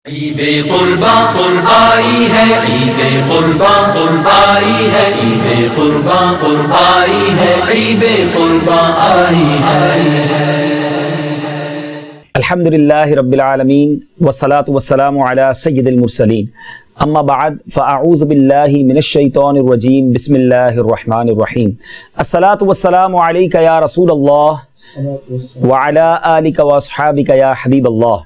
عید قرباں قربائی ہے، عید قرباں قربائی ہے، عید قرباں قربائی ہے، عید قرباں آئی ہے۔ الحمدللہ رب العالمین والصلاة والسلام علی سید المرسلین، اما بعد فاعوذ باللہ من الشیطان الرجیم، بسم اللہ الرحمن الرحیم۔ الصلاة والسلام علیک یا رسول اللہ وعلی آلک واصحابک یا حبیب اللہ،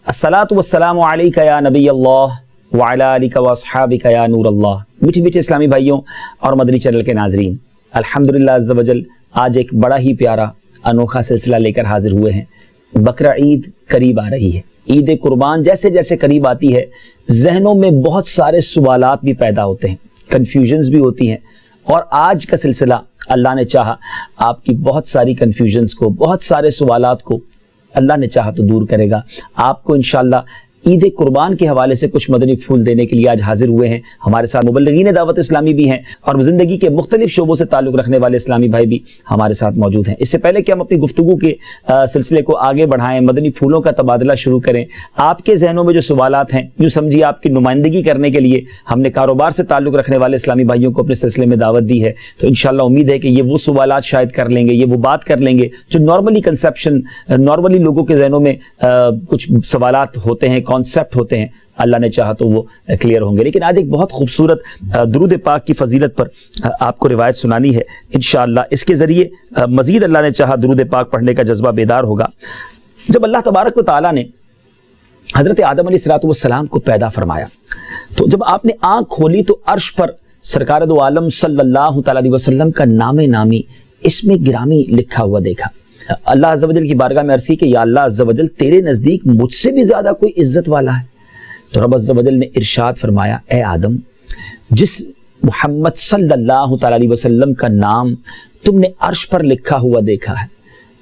الصلاۃ والسلام علیک یا نبی اللہ وعلی آلک واصحابک یا نور اللہ۔ میٹھے میٹھے اسلامی بھائیوں اور مدنی چینل کے ناظرین، الحمدللہ عز و جل آج ایک بڑا ہی پیارا انوکھا سلسلہ لے کر حاضر ہوئے ہیں۔ بقرہ عید قریب آ رہی ہے، عید قربان جیسے جیسے قریب آتی ہے ذہنوں میں بہت سارے سوالات بھی پیدا ہوتے ہیں، کنفیوژنز بھی ہوتی ہیں، اور آج کا سلسلہ اللہ نے چاہا آپ کی بہت ساری کنفیوژنز کو، بہت سارے سوالات کو اللہ نے چاہا تو دور کرے گا۔ آپ کو انشاءاللہ عید قربان کے حوالے سے کچھ مدنی پھول دینے کے لیے آج حاضر ہوئے ہیں۔ ہمارے ساتھ مبلغین دعوت اسلامی بھی ہیں اور زندگی کے مختلف شعبوں سے تعلق رکھنے والے اسلامی بھائی بھی ہمارے ساتھ موجود ہیں۔ اس سے پہلے کہ ہم اپنی گفتگو کے سلسلے کو آگے بڑھائیں، مدنی پھولوں کا تبادلہ شروع کریں، آپ کے ذہنوں میں جو سوالات ہیں، یوں سمجھیے آپ کی نمائندگی کرنے کے لیے ہم نے کاروبار سے تعلق رکھنے والے اسلامی بھائیوں کو اپنے سلسلے میں دعوت دی ہے، تو انشاءاللہ امید ہے کہ یہ وہ سوالات شاید کر لیں گے، یہ وہ بات کر لیں گے جو نارملی لوگوں کے ذہنوں میں کچھ سوالات ہوتے ہیں، کانسیپٹ ہوتے ہیں، اللہ نے چاہا تو وہ کلیئر ہوں گے۔ لیکن آج ایک بہت خوبصورت درود پاک کی فضیلت پر آپ کو روایت سنانی ہے انشاءاللہ۔ اس کے ذریعے مزید اللہ نے چاہا درود پاک پڑھنے کا جذبہ بیدار ہوگا۔ جب اللہ تبارک و تعالیٰ نے حضرت آدم علیہ السلام کو پیدا فرمایا تو جب آپ نے آنکھ کھولی تو عرش پر سرکار دو عالم صلی اللہ تعالیٰ علیہ وسلم کا نام نامی اس میں گرامی لکھا ہوا دیکھا۔ اللہ عز و جل کی بارگاہ میں عرض کی کہ یا اللہ عز و جل تیرے نزدیک مجھ سے بھی زیادہ کوئی عزت والا ہے؟ تو رب عز و جل نے ارشاد فرمایا، اے آدم، جس محمد صلی اللہ تعالیٰ علیہ وسلم کا نام تم نے عرش پر لکھا ہوا دیکھا ہے،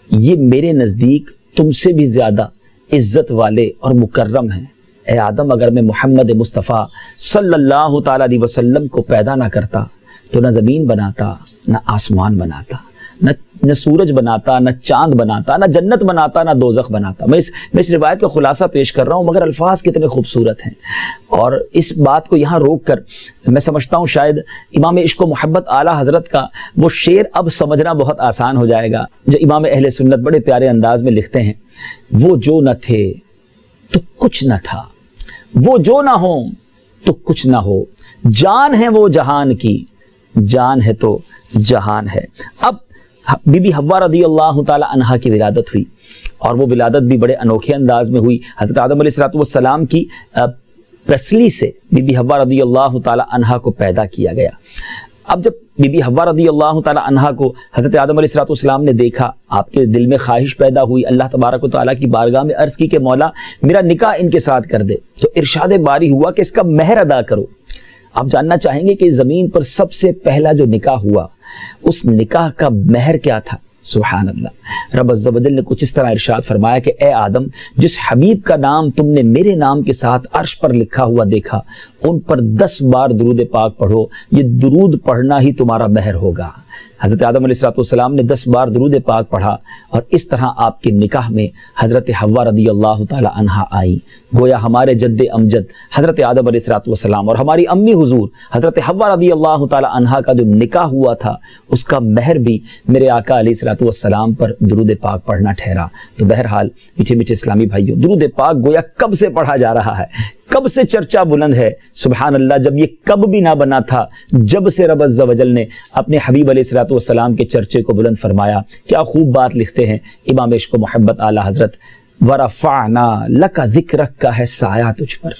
یہ میرے نزدیک تم سے بھی زیادہ عزت والے اور مکرم ہیں۔ اے آدم، اگر میں محمد مصطفیٰ صلی اللہ تعالیٰ علیہ وسلم کو پیدا نہ کرتا تو نہ زمین بناتا، نہ آسمان بناتا، نہ سورج بناتا، نہ چاند بناتا، نہ جنت بناتا، نہ دوزخ بناتا۔ میں اس روایت کا خلاصہ پیش کر رہا ہوں، مگر الفاظ کتنے خوبصورت ہیں، اور اس بات کو یہاں روک کر میں سمجھتا ہوں شاید امام عشق و محبت اعلیٰ حضرت کا وہ شعر اب سمجھنا بہت آسان ہو جائے گا جو امام اہل سنت بڑے پیارے انداز میں لکھتے ہیں، وہ جو نہ تھے تو کچھ نہ تھا، وہ جو نہ ہو تو کچھ نہ ہو، جان ہے وہ جہان کی، جان ہے تو جہان ہے۔ اب بی بی حوا رضی اللہ تعالی عنہا کی ولادت ہوئی، اور وہ ولادت بھی بڑے انوکھے انداز میں ہوئی۔ حضرت آدم علیہ السلام کی پسلی سے بی بی حوا رضی اللہ تعالی عنہا کو پیدا کیا گیا۔ اب جب بی بی حوا رضی اللہ تعالی عنہا کو حضرت آدم علیہ السلام نے دیکھا، آپ کے دل میں خواہش پیدا ہوئی، اللہ تبارک و تعالیٰ کی بارگاہ میں عرض کی کہ مولا میرا نکاح ان کے ساتھ کر دے، تو ارشاد باری ہوا کہ اس کا مہر ادا کرو۔ آپ جاننا چاہیں گے کہ زمین پر سب سے پہلا جو نکاح ہوا اس نکاح کا مہر کیا تھا؟ سبحان اللہ، رب عز و جل نے کچھ اس طرح ارشاد فرمایا کہ اے آدم، جس حبیب کا نام تم نے میرے نام کے ساتھ عرش پر لکھا ہوا دیکھا، ان پر 10 بار درود پاک پڑھو، یہ درود پڑھنا ہی تمہارا مہر ہوگا۔ حضرت آدم علیہ السلام نے 10 بار درود پاک پڑھا، اور اس طرح آپ کے نکاح میں حضرت حوا رضی اللہ تعالی عنہا آئی۔ گویا ہمارے جد امجد حضرت آدم علیہ السلام اور ہماری امی حضور حضرت حوا رضی اللہ تعالی عنہا کا جو نکاح ہوا تھا اس کا مہر بھی میرے آقا علیہ السلام پر درود پاک پڑھنا ٹھہرا۔ تو بہرحال میٹھے میٹھے اسلامی بھائیوں، درود پاک گویا کب سے پڑھا جا رہا ہے، کب سے چرچا بلند ہے، سبحان اللہ، جب یہ کب بھی نہ بنا تھا، جب سے رب عز و جل نے اپنے حبیب علیہ السلام کے چرچے کو بلند فرمایا۔ کیا خوب بات لکھتے ہیں امام عشق و محبت اعلیٰ حضرت، وَرَفَعْنَا لَكَ ذِكْرَكَ کا ہے سایہ تجھ پر،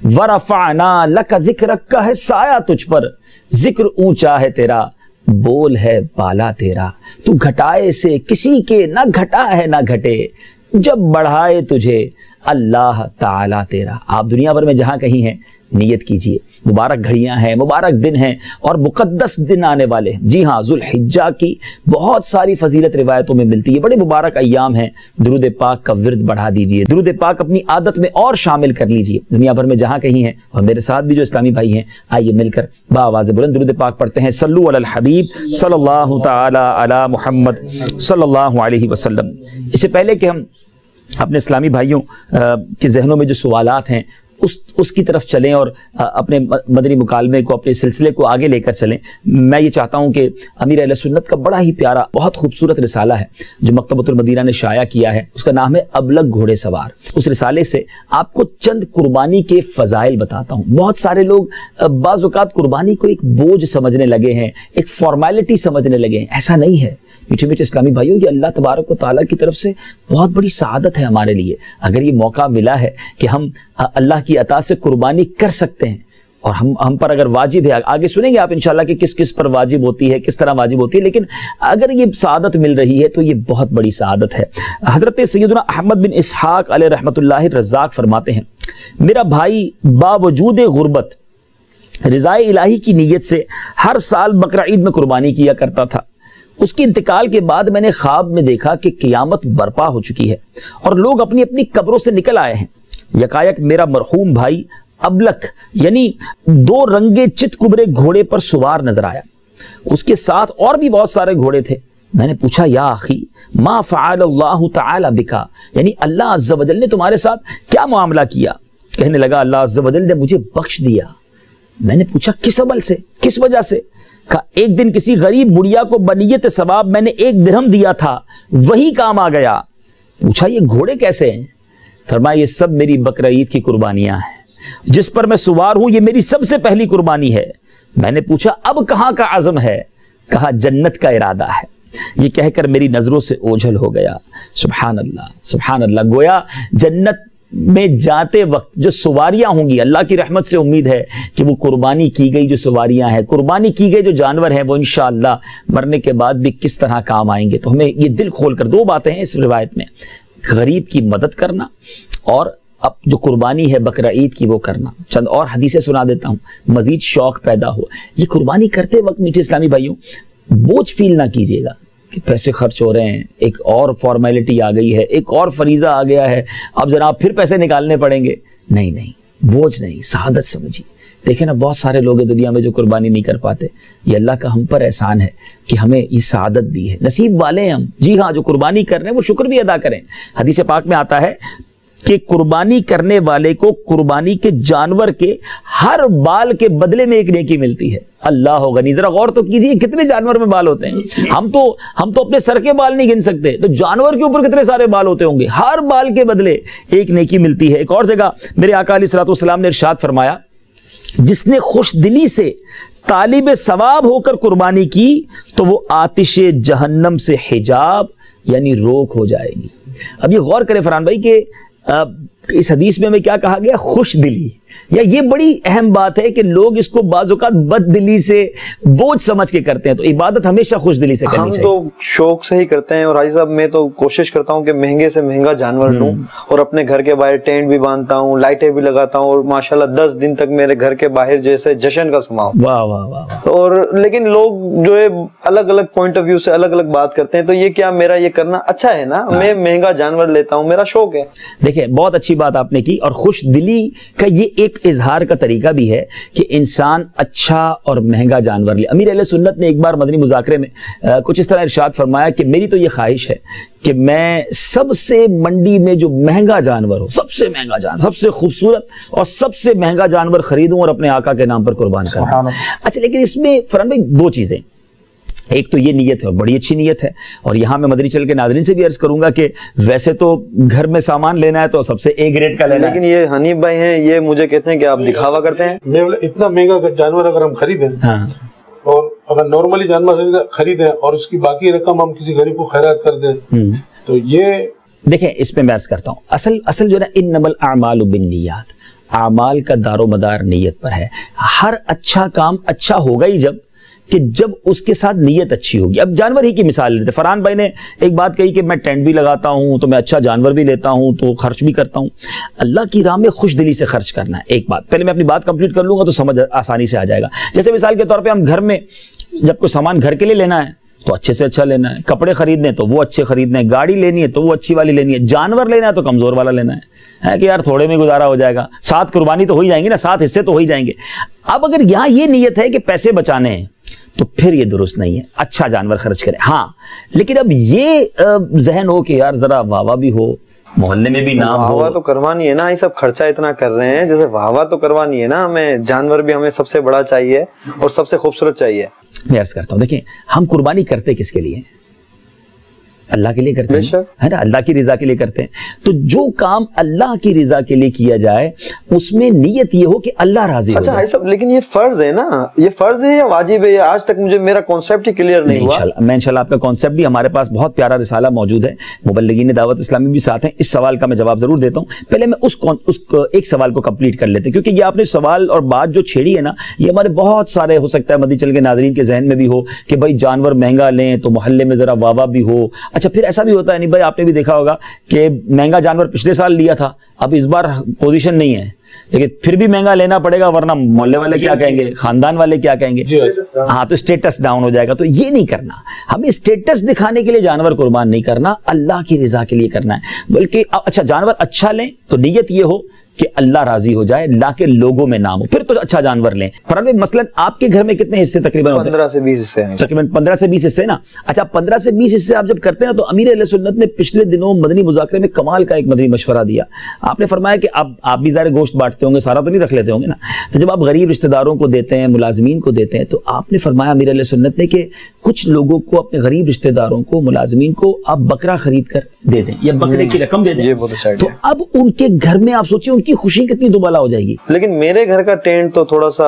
وَرَفَعْنَا لَكَ ذِكْرَكَ کا ہے سایہ تجھ پر، ذکر اونچا ہے تیرا، بول ہے بالا تیرا، تو گھٹائے سے کسی کے نہ گھٹا ہے نہ گھٹے، جب بڑھائے تجھے اللہ تعالیٰ تیرا۔ آپ دنیا بھر میں جہاں کہیں ہیں نیت کیجئے، مبارک گھڑیاں ہیں، مبارک دن ہیں، اور مقدس دن آنے والے ہیں۔ جی ہاں، ذوالحجہ کی بہت ساری فضیلت روایتوں میں ملتی ہے، بڑے مبارک ایام ہیں۔ درود پاک کا ورد بڑھا دیجئے، درود پاک اپنی عادت میں اور شامل کر لیجئے۔ دنیا بھر میں جہاں کہیں ہیں، اور میرے ساتھ بھی جو اسلامی بھائی ہیں، آئیے مل کر بآواز بلند درود پاک پڑھتے ہیں۔ صلو علی الحبیب صلی اللہ تعالی علی محمد صلی اللہ علیہ وسلم۔ اس سے پہلے کہ ہم اپنے اسلامی بھائیوں کے ذہنوں میں جو سوالات ہیں اس کی طرف چلیں اور اپنے مدنی مکالمے کو، اپنے سلسلے کو آگے لے کر چلیں۔ میں یہ چاہتا ہوں کہ امیر اہل سنت کا بڑا ہی پیارا، بہت خوبصورت رسالہ ہے جو مکتبۃ المدینہ نے شائع کیا ہے، اس کا نام ہے ابلغ گھوڑے سوار۔ اس رسالے سے آپ کو چند قربانی کے فضائل بتاتا ہوں۔ بہت سارے لوگ بعض اوقات قربانی کو ایک بوجھ سمجھنے لگے ہیں، ایک فارمیلٹی سمجھنے لگے ہیں۔ ایسا نہیں ہے میٹھے میٹھے اسلامی بھائیوں، یہ اللہ تبارک و تعالیٰ کی طرف سے بہت بڑی سعادت ہے ہمارے لیے۔ اگر یہ موقع ملا ہے کہ ہم اللہ کی عطا سے قربانی کر سکتے ہیں، اور ہم پر اگر واجب ہے، آگے سنیں گے آپ انشاءاللہ کہ کس کس پر واجب ہوتی ہے، کس طرح واجب ہوتی ہے، لیکن اگر یہ سعادت مل رہی ہے تو یہ بہت بڑی سعادت ہے۔ حضرت سیدنا احمد بن اسحاق علیہ رحمۃ اللہ الرزاق فرماتے ہیں، میرا بھائی باوجود غربت رضا الہی کی نیت سے ہر سال بقرہ عید میں قربانی کیا کرتا تھا۔ اس کے انتقال کے بعد میں نے خواب میں دیکھا کہ قیامت برپا ہو چکی ہے اور لوگ اپنی اپنی قبروں سے نکل آئے ہیں۔ یکایک میرا مرحوم بھائی ابلک یعنی 2 رنگے چت کبرے گھوڑے پر سوار نظر آیا، اس کے ساتھ اور بھی بہت سارے گھوڑے تھے۔ میں نے پوچھا، یا اخی ما فعل اللہ تعالی بکا، یعنی اللہ عز و جل نے تمہارے ساتھ کیا معاملہ کیا؟ کہنے لگا، اللہ عز و جل نے مجھے بخش دیا۔ میں نے پوچھا، کس عمل سے، کس وجہ سے؟ کہا، ایک دن کسی غریب بڑھیا کو بنیت ثواب میں نے 1 درہم دیا تھا، وہی کام آ گیا۔ پوچھا، یہ گھوڑے کیسے ہیں؟ فرمایا، یہ سب میری بقرہ عید کی قربانیاں ہیں، جس پر میں سوار ہوں یہ میری سب سے پہلی قربانی ہے۔ میں نے پوچھا، اب کہاں کا عزم ہے؟ کہا، جنت کا ارادہ ہے۔ یہ کہہ کر میری نظروں سے اوجھل ہو گیا۔ سبحان اللہ، سبحان اللہ۔ گویا جنت میں جاتے وقت جو سواریاں ہوں گی، اللہ کی رحمت سے امید ہے کہ وہ قربانی کی گئی جو سواریاں ہیں، قربانی کی گئی جو جانور ہیں، وہ انشاءاللہ مرنے کے بعد بھی کس طرح کام آئیں گے۔ تو ہمیں یہ دل کھول کر 2 باتیں ہیں اس روایت میں، غریب کی مدد کرنا اور اب جو قربانی ہے بقرہ عید کی وہ کرنا۔ چند اور حدیثیں سنا دیتا ہوں، مزید شوق پیدا ہو۔ یہ قربانی کرتے وقت میٹھے اسلامی بھائیوں بوجھ فیل نہ کیجیے گا کہ پیسے خرچ ہو رہے ہیں، ایک اور فارمیلٹی آ گئی ہے، ایک اور فریضہ آ گیا ہے، اب جناب پھر پیسے نکالنے پڑیں گے۔ نہیں نہیں، بوجھ نہیں، سعادت سمجھیے۔ دیکھیں نا، بہت سارے لوگ دنیا میں جو قربانی نہیں کر پاتے، یہ اللہ کا ہم پر احسان ہے کہ ہمیں یہ سعادت دی ہے، نصیب والے ہیں ہم۔ جی ہاں، جو قربانی کر رہے ہیں وہ شکر بھی ادا کریں۔ حدیث پاک میں آتا ہے کہ قربانی کرنے والے کو قربانی کے جانور کے ہر بال کے بدلے میں 1 نیکی ملتی ہے۔ اللہ غنی، ذرا غور تو کیجئے کتنے جانور میں بال ہوتے ہیں۔ ہم تو اپنے سر کے بال نہیں گن سکتے، تو جانور کے اوپر کتنے سارے بال ہوتے ہوں گے۔ ہر بال کے بدلے 1 نیکی ملتی ہے۔ ایک اور جگہ میرے آقا علیہ الصلوۃ والسلام نے ارشاد فرمایا، جس نے خوش دلی سے طالب ثواب ہو کر قربانی کی تو وہ آتش جہنم سے حجاب یعنی روک ہو جائے گی۔ اب یہ غور کریں فرحان بھائی کہ اس حدیث میں ہمیں کیا کہا گیا؟ خوش دلی۔ یا یہ بڑی اہم بات ہے کہ لوگ اس کو بعض اوقات بد دلی سے بوجھ سمجھ کے کرتے ہیں، تو عبادت ہمیشہ خوش دلی سے کرنی چاہیے۔ ہم تو شوق سے ہی کرتے ہیں، اور حاجی صاحب میں تو کوشش کرتا ہوں کہ مہنگے سے مہنگا جانور لوں، اور اپنے گھر کے باہر ٹینٹ بھی باندھتا ہوں، لائٹیں بھی لگاتا ہوں، اور ماشاءاللہ 10 دن تک میرے گھر کے باہر جیسے جشن کا سما ہو۔ واہ واہ واہ۔ اور لیکن لوگ جو ہے الگ الگ پوائنٹ آف ویو سے الگ الگ بات کرتے ہیں، تو یہ کیا میرا یہ کرنا اچھا ہے نا؟ میں مہنگا جانور لیتا ہوں، میرا شوق ہے۔ دیکھیں بہت اچھی بات آپ نے کی، اور خوش دلی کا یہ ایک اظہار کا طریقہ بھی ہے کہ انسان اچھا اور مہنگا جانور لے۔ امیر اہل سنت نے ایک بار مدنی مذاکرے میں کچھ اس طرح ارشاد فرمایا کہ میری تو یہ خواہش ہے کہ میں سب سے منڈی میں جو مہنگا جانور ہو، سب سے مہنگا جانور، سب سے خوبصورت اور سب سے مہنگا جانور خریدوں اور اپنے آقا کے نام پر قربان کروں۔ اچھا، لیکن اس میں فرحان بھائی 2 چیزیں، ایک تو یہ نیت ہے، اور بڑی اچھی نیت ہے، اور یہاں میں مدنی چل کے ناظرین سے بھی عرض کروں گا کہ ویسے تو گھر میں سامان لینا ہے تو سب سے A گریڈ کا لینا ہے، لیکن یہ حنیف بھائی ہیں، یہ مجھے کہتے ہیں کہ آپ دکھاوا کرتے ہیں۔ میں اتنا مہنگا جانور اگر ہم خریدیں اور اگر نارملی جانور خریدیں اور اس کی باقی رقم ہم کسی غریب کو خیرات کر دیں تو یہ دیکھیں اس میں میں عرض کرتا ہوں، اصل جو ہے نا، انما الاعمال بالنیات، اعمال کا دار و مدار نیت پر ہے۔ ہر اچھا کام اچھا ہوگا ہی جب اس کے ساتھ نیت اچھی ہوگی۔ اب جانور ہی کی مثال لیتے، فرحان بھائی نے ایک بات کہی کہ میں ٹینٹ بھی لگاتا ہوں تو میں اچھا جانور بھی لیتا ہوں تو خرچ بھی کرتا ہوں۔ اللہ کی راہ میں خوش دلی سے خرچ کرنا ہے۔ ایک بات پہلے میں اپنی بات کمپلیٹ کر لوں گا تو سمجھ آسانی سے آ جائے گا۔ جیسے مثال کے طور پہ ہم گھر میں جب کوئی سامان گھر کے لیے لینا ہے تو اچھے سے اچھا لینا ہے، کپڑے خریدنے تو وہ اچھے خریدنے ہیں، گاڑی لینی ہے تو وہ اچھی والی لینی ہے، جانور لینا ہے تو کمزور والا لینا ہے کہ یار تھوڑے میں گزارا ہو جائے گا، 7 قربانی تو ہو ہی جائیں گی نا، 7 حصے تو ہو ہی جائیں گے۔ اب اگر یہاں یہ نیت ہے کہ پیسے بچانے ہیں تو پھر یہ درست نہیں ہے، اچھا جانور خرچ کریں۔ ہاں لیکن اب یہ ذہن ہو کہ یار ذرا واہ واہ بھی ہو، محلے میں بھی نام ہو. واہ تو کروانی ہے نا, یہ سب خرچہ اتنا کر رہے ہیں, جیسے واہ تو کروانی ہے نا, ہمیں جانور بھی ہمیں سب سے بڑا چاہیے اور سب سے خوبصورت چاہیے. میں عرض کرتا ہوں, دیکھیں ہم قربانی کرتے کس کے لیے؟ اللہ کے لیے کرتے ہیں, ہے نا, اللہ کی رضا کے لیے کرتے ہیں. تو جو کام اللہ کی رضا کے لیے کیا جائے اس میں نیت یہ ہو کہ اللہ راضی ہو جائے. لیکن یہ فرض ہے نا, یہ فرض ہے یا واجب ہے؟ آج تک مجھے میرا کانسیپٹ ہی کلیئر نہیں ہوا. میں انشاءاللہ آپ کا کانسیپٹ بھی, ہمارے پاس بہت پیارا رسالہ موجود ہے, مبلغین دعوت اسلامی بھی ساتھ ہیں. اس سوال کا میں جواب ضرور دیتا ہوں. پہلے میں اس ایک سوال کو کمپلیٹ کر لیتے ہیں, کیونکہ یہ آپ نے سوال اور بات جو چھیڑی ہے نا, یہ ہمارے بہت سارے ہو سکتا ہے مدنی چینل کے ناظرین کے ذہن میں بھی ہو کہ بھائی جانور مہنگا لیں تو محلے میں ذرا واہ بھی ہو. اچھا پھر ایسا بھی ہوتا ہے بھائی, آپ نے بھی دیکھا ہوگا کہ مہنگا جانور پچھلے سال لیا تھا, اب اس بار پوزیشن نہیں ہے, لیکن پھر بھی مہنگا لینا پڑے گا ورنہ محلے والے کیا کہیں گے, خاندان والے کیا کہیں گے, ہاں تو اسٹیٹس ڈاؤن ہو جائے گا. تو یہ نہیں کرنا, ہمیں اسٹیٹس دکھانے کے لیے جانور قربان نہیں کرنا, اللہ کی رضا کے لیے کرنا ہے. بلکہ اچھا جانور اچھا لیں تو نیت یہ ہو کہ اللہ راضی ہو جائے, اللہ کے لوگوں میں نام ہو, پھر تو اچھا جانور لیں. فرض مثلا آپ کے گھر میں کتنے حصے تقریباً ہوتے ہیں؟ 15 سے 20 حصے ہیں. تقریباً 15 سے 20 حصے نا. اچھا 15 سے 20 حصے آپ جب کرتے ہیں تو امیر اہل سنت نے پچھلے دنوں مدنی مذاکرے میں کمال کا ایک مدنی مشورہ دیا. آپ نے فرمایا کہ اب آپ بھی ظاہر گوشت بانٹتے ہوں گے, سارا تو نہیں رکھ لیتے ہوں گے نا, تو جب آپ غریب رشتہ داروں کو دیتے ہیں, ملازمین کو دیتے ہیں, تو آپ نے فرمایا امیر اہل سنت نے کہ کچھ لوگوں کو, اپنے غریب رشتہ داروں کو, ملازمین کو آپ بکرا خرید کر دے دیں یا بکرے کی رقم دے دیں. تو اب ان کے گھر میں آپ سوچیں ان کی خوشی کتنی دوبالا ہو جائے گی. لیکن میرے گھر کا ٹینٹ تو تھوڑا سا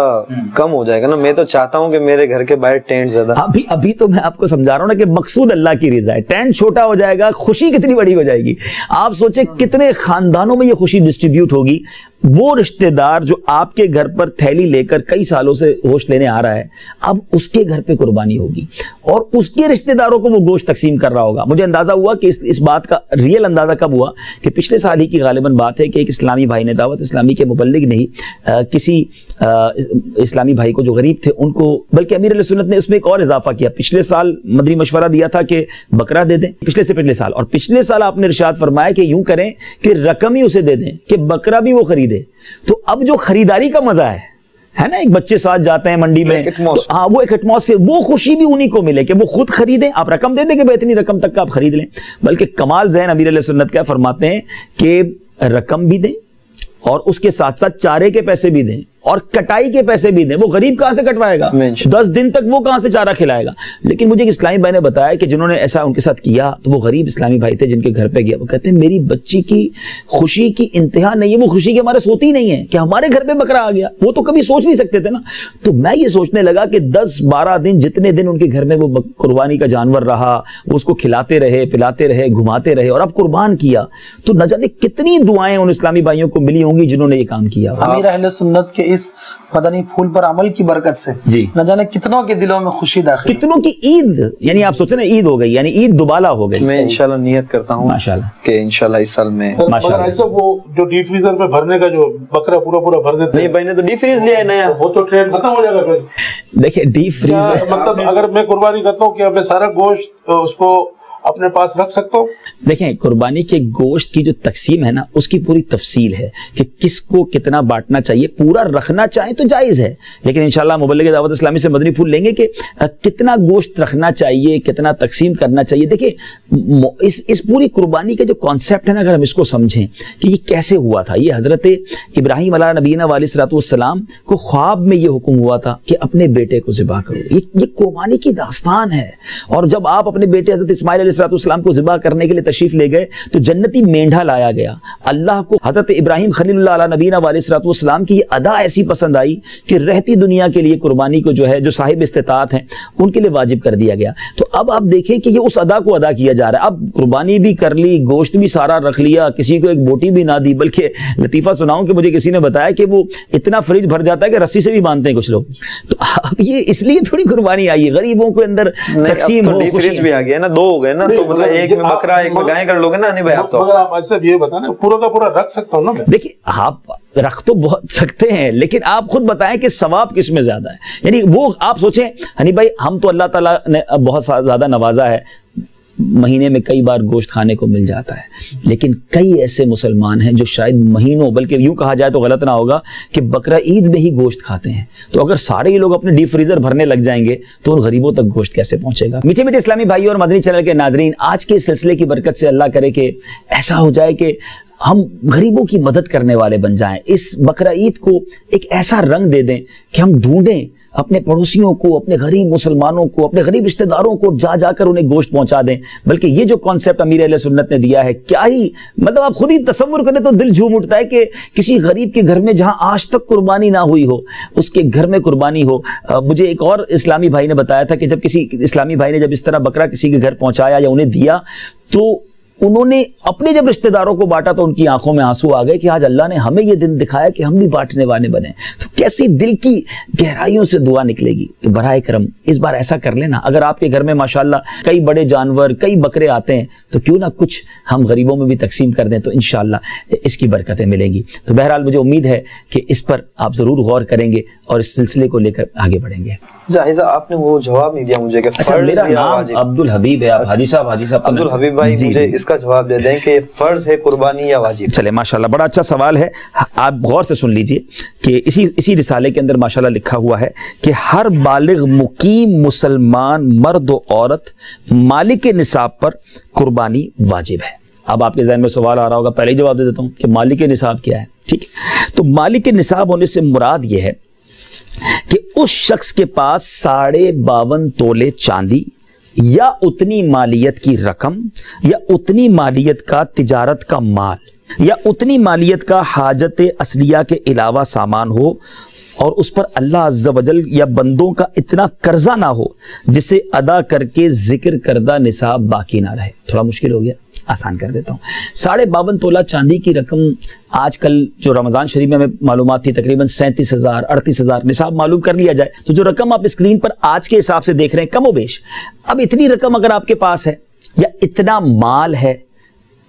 کم ہو جائے گا نا, میں تو چاہتا ہوں کہ میرے گھر کے باہر ٹینٹ زیادہ. ابھی تو میں آپ کو سمجھا رہا ہوں نا کہ مقصود اللہ کی رضا ہے. ٹینٹ چھوٹا ہو جائے گا, خوشی کتنی بڑی ہو جائے گی. آپ سوچیں کتنے خاندانوں میں یہ خوشی ڈسٹریبیوٹ ہوگی. وہ رشتہ دار جو آپ کے گھر پر تھیلی لے کر کئی سالوں سے گوشت لینے آ رہا ہے, اب اس کے گھر پہ قربانی ہوگی اور اس کے رشتہ داروں کو وہ گوشت تقسیم کر رہا ہوگا. مجھے اندازہ ہوا کہ اس بات کا ریئل اندازہ کب ہوا کہ پچھلے سال ہی کی غالباً بات ہے کہ ایک اسلامی بھائی نے, دعوت اسلامی کے مبلغ نہیں, کسی اسلامی بھائی کو جو غریب تھے ان کو, بلکہ امیر علیہ سنت نے اس میں ایک اور اضافہ کیا. پچھلے سال مدنی مشورہ دیا تھا کہ بکرا دے دیں, پچھلے سے پچھلے سال, اور پچھلے سال آپ نے ارشاد فرمایا کہ یوں کریں کہ رقم ہی اسے دے دیں کہ بکرا بھی وہ خریدے. تو اب جو خریداری کا مزہ ہے نا, ایک بچے ساتھ جاتے ہیں منڈی میں, ہاں وہ ایک ایٹماسفیئر, وہ خوشی بھی انہی کو ملے کہ وہ خود خریدیں. آپ رقم دے دیں کہ اتنی رقم تک کا آپ خرید لیں. بلکہ کمال ذہن امیر علیہ سنت کیا فرماتے ہیں کہ رقم بھی دیں اور اس کے ساتھ ساتھ چارے کے پیسے بھی دیں اور کٹائی کے پیسے بھی دیں. وہ غریب کہاں سے کٹوائے گا, 10 دن تک وہ کہاں سے چارہ کھلائے گا. لیکن مجھے ایک اسلامی بھائی نے بتایا کہ جنہوں نے ایسا ان کے ساتھ کیا, تو وہ غریب اسلامی بھائی تھے جن کے گھر پہ گیا, وہ کہتے ہیں میری بچی کی خوشی کی انتہا نہیں ہے, وہ خوشی کے ہمارے سوتی نہیں ہے کہ ہمارے گھر پہ بکرا آ گیا. وہ تو کبھی سوچ نہیں سکتے تھے نا. تو میں یہ سوچنے لگا کہ 10-12 دن جتنے دن ان کے گھر میں وہ قربانی کا جانور رہا, وہ اس کو کھلاتے رہے, پلاتے رہے, گھماتے رہے, اور اب قربان کیا, تو نہ جانے کتنی دعائیں ان اسلامی بھائیوں کو ملی ہوں گی جنہوں نے یہ کام کیا. امیر اہل سنت کے اس مدنی پھول پر عمل کی برکت سے نہ جانے کتنوں کے دلوں میں خوشی داخل, کتنوں کی عید, یعنی آپ سوچیں نا عید ہو گئی, یعنی عید دوبالا ہو گئی. میں انشاءاللہ نیت کرتا ہوں ماشاءاللہ کہ انشاءاللہ اس سال میں ایسا وہ جو ڈی فریزر میں بھرنے کا جو بکرا پورا بھر دیتے نہیں, بھائی نے تو ڈی فریز لیا ہے نیا, وہ تو ٹرینڈ ختم ہو جائے گا. دیکھیں ڈی فریزر مطلب اگر میں قربانی کرتا ہوں کہ میں سارا گوشت اس کو اپنے پاس رکھ سکتا ہوں. دیکھیں قربانی کے گوشت کی جو تقسیم ہے نا, اس کی پوری تفصیل ہے کہ کس کو کتنا بانٹنا چاہیے. پورا رکھنا چاہیں تو جائز ہے, لیکن انشاءاللہ مبلغ دعوت اسلامی سے مدنی پھول لیں گے کہ کتنا گوشت رکھنا چاہیے, کتنا تقسیم کرنا چاہیے. دیکھیں اس پوری قربانی کا جو کانسیپٹ ہے نا, اگر ہم اس کو سمجھیں کہ یہ کیسے ہوا تھا. یہ حضرت ابراہیم علیہ نبینا علیہ الصلوۃ والسلام کو خواب میں یہ حکم ہوا تھا کہ اپنے بیٹے کو ذبح کرو. یہ قربانی کی داستان ہے. اور جب آپ اپنے بیٹے حضرت اسماعیل علیہ السلام کو ذبح کرنے کے لیے تشریف لے گئے تو جنتی مینڈھا لایا گیا. اللہ کو حضرت ابراہیم خلیل اللہ علیہ نبینا علیہ الصلوۃ والسلام کی یہ ادا ایسی پسند آئی کہ رہتی دنیا کے لیے قربانی کو جو ہے, جو صاحب استطاعت ہیں ان کے لیے واجب کر دیا گیا. تو اب آپ دیکھیں کہ یہ اس ادا کو ادا کیا جا رہا ہے. اب قربانی بھی کر لی, گوشت بھی سارا رکھ لیا, کسی کو ایک بوٹی بھی نہ دی. بلکہ لطیفہ سناؤں کہ مجھے کسی نے بتایا کہ وہ اتنا فریج بھر جاتا ہے کہ رسی سے بھی باندھتے ہیں کچھ لوگ. تو اب یہ اس لیے تھوڑی قربانی آئی ہے, غریبوں کے اندر تقسیم ہو. فریج بھی آ گیا نا, 2 ہو گئے نا, تو مطلب ایک میں بکرا ایک میں گائے کر لوگے نا. نہیں بھائی آپ تو مگر آپ ایسا یہ بتانا پورا کا پورا رکھ سکتا ہوں نا میں. دیکھیں آپ رکھ تو بہت سکتے ہیں, لیکن آپ خود بتائیں کہ ثواب کس میں زیادہ ہے. یعنی وہ آپ سوچیں ہنی بھائی, ہم تو اللہ تعالیٰ نے بہت زیادہ نوازا ہے, مہینے میں کئی بار گوشت کھانے کو مل جاتا ہے، لیکن کئی ایسے مسلمان ہیں جو شاید مہینوں، بلکہ یوں کہا جائے تو غلط نہ ہوگا کہ بقرہ عید میں ہی گوشت کھاتے ہیں. تو اگر سارے ہی لوگ اپنے ڈیپ فریزر بھرنے لگ جائیں گے تو ان غریبوں تک گوشت کیسے پہنچے گا؟ میٹھے میٹھے اسلامی بھائیوں اور مدنی چینل کے ناظرین، آج کے سلسلے کی برکت سے اللہ کرے کہ ایسا ہو جائے کہ ہم غریبوں کی مدد کرنے والے بن جائیں. اس بقرہ عید کو ایک ایسا رنگ دے دیں کہ ہم ڈھونڈیں اپنے پڑوسیوں کو، اپنے غریب مسلمانوں کو، اپنے غریب رشتہ داروں کو جا جا کر انہیں گوشت پہنچا دیں. بلکہ یہ جو کانسیپٹ امیر اہل سنت نے دیا ہے، کیا ہی مطلب آپ خود ہی تصور کریں تو دل جھوم اٹھتا ہے کہ کسی غریب کے گھر میں جہاں آج تک قربانی نہ ہوئی ہو، اس کے گھر میں قربانی ہو. مجھے ایک اور اسلامی بھائی نے بتایا تھا کہ جب کسی اسلامی بھائی نے جب اس طرح بکرا کسی کے گھر پہنچایا یا انہیں دیا تو انہوں نے اپنے جب رشتہ داروں کو بانٹا تو ان کی آنکھوں میں آنسو آ گئے کہ آج اللہ نے ہمیں یہ دن دکھایا کہ ہم بھی بانٹنے والے بنے. تو کیسی دل کی گہرائیوں سے دعا نکلے گی. تو براہ کرم اس بار ایسا کر لینا، اگر آپ کے گھر میں ماشاءاللہ کئی بڑے جانور، کئی بکرے آتے ہیں تو کیوں نہ کچھ ہم غریبوں میں بھی تقسیم کر دیں، تو انشاءاللہ اس کی برکتیں ملیں گی. تو بہرحال مجھے امید ہے کہ اس پر آپ ضرور غور کریں گے اور اس سلسلے کو لے کر آگے بڑھیں گے. جائزہ آپ نے وہ جواب نہیں دیا مجھے کہ میرا نام عبدالحبیب ہے. آپ حاجی صاحب عبدالحبیب بھائی مجھے اس کا جواب دے دیں کہ فرض ہے قربانی یا واجب؟ چلے ماشاءاللہ بڑا اچھا سوال ہے. آپ غور سے سن لیجئے کہ اسی رسالے کے اندر ماشاءاللہ لکھا ہوا ہے کہ ہر بالغ مقیم مسلمان مرد و عورت مالک نصاب پر قربانی واجب ہے. اب آپ کے ذہن میں سوال آ رہا ہوگا، پہلے ہی جواب دے دیتا ہوں کہ مالک نصاب کیا ہے. ٹھیک ہے، تو مالک نصاب ہونے سے مراد یہ ہے کہ اس شخص کے پاس 52.5 تولے چاندی یا اتنی مالیت کی رقم یا اتنی مالیت کا تجارت کا مال یا اتنی مالیت کا حاجت اصلیہ کے علاوہ سامان ہو اور اس پر اللہ عز و جل یا بندوں کا اتنا قرضہ نہ ہو جسے ادا کر کے ذکر کردہ نصاب باقی نہ رہے. تھوڑا مشکل ہو گیا، آسان کر دیتا ہوں. 52.5 تولہ چاندی کی رقم آج کل جو رمضان شریف میں ہمیں معلومات تھی تقریباً 37,000 38,000 نصاب معلوم کر لیا جائے تو جو رقم آپ اسکرین پر آج کے حساب سے دیکھ رہے ہیں کم و بیش، اب اتنی رقم اگر آپ کے پاس ہے یا اتنا مال ہے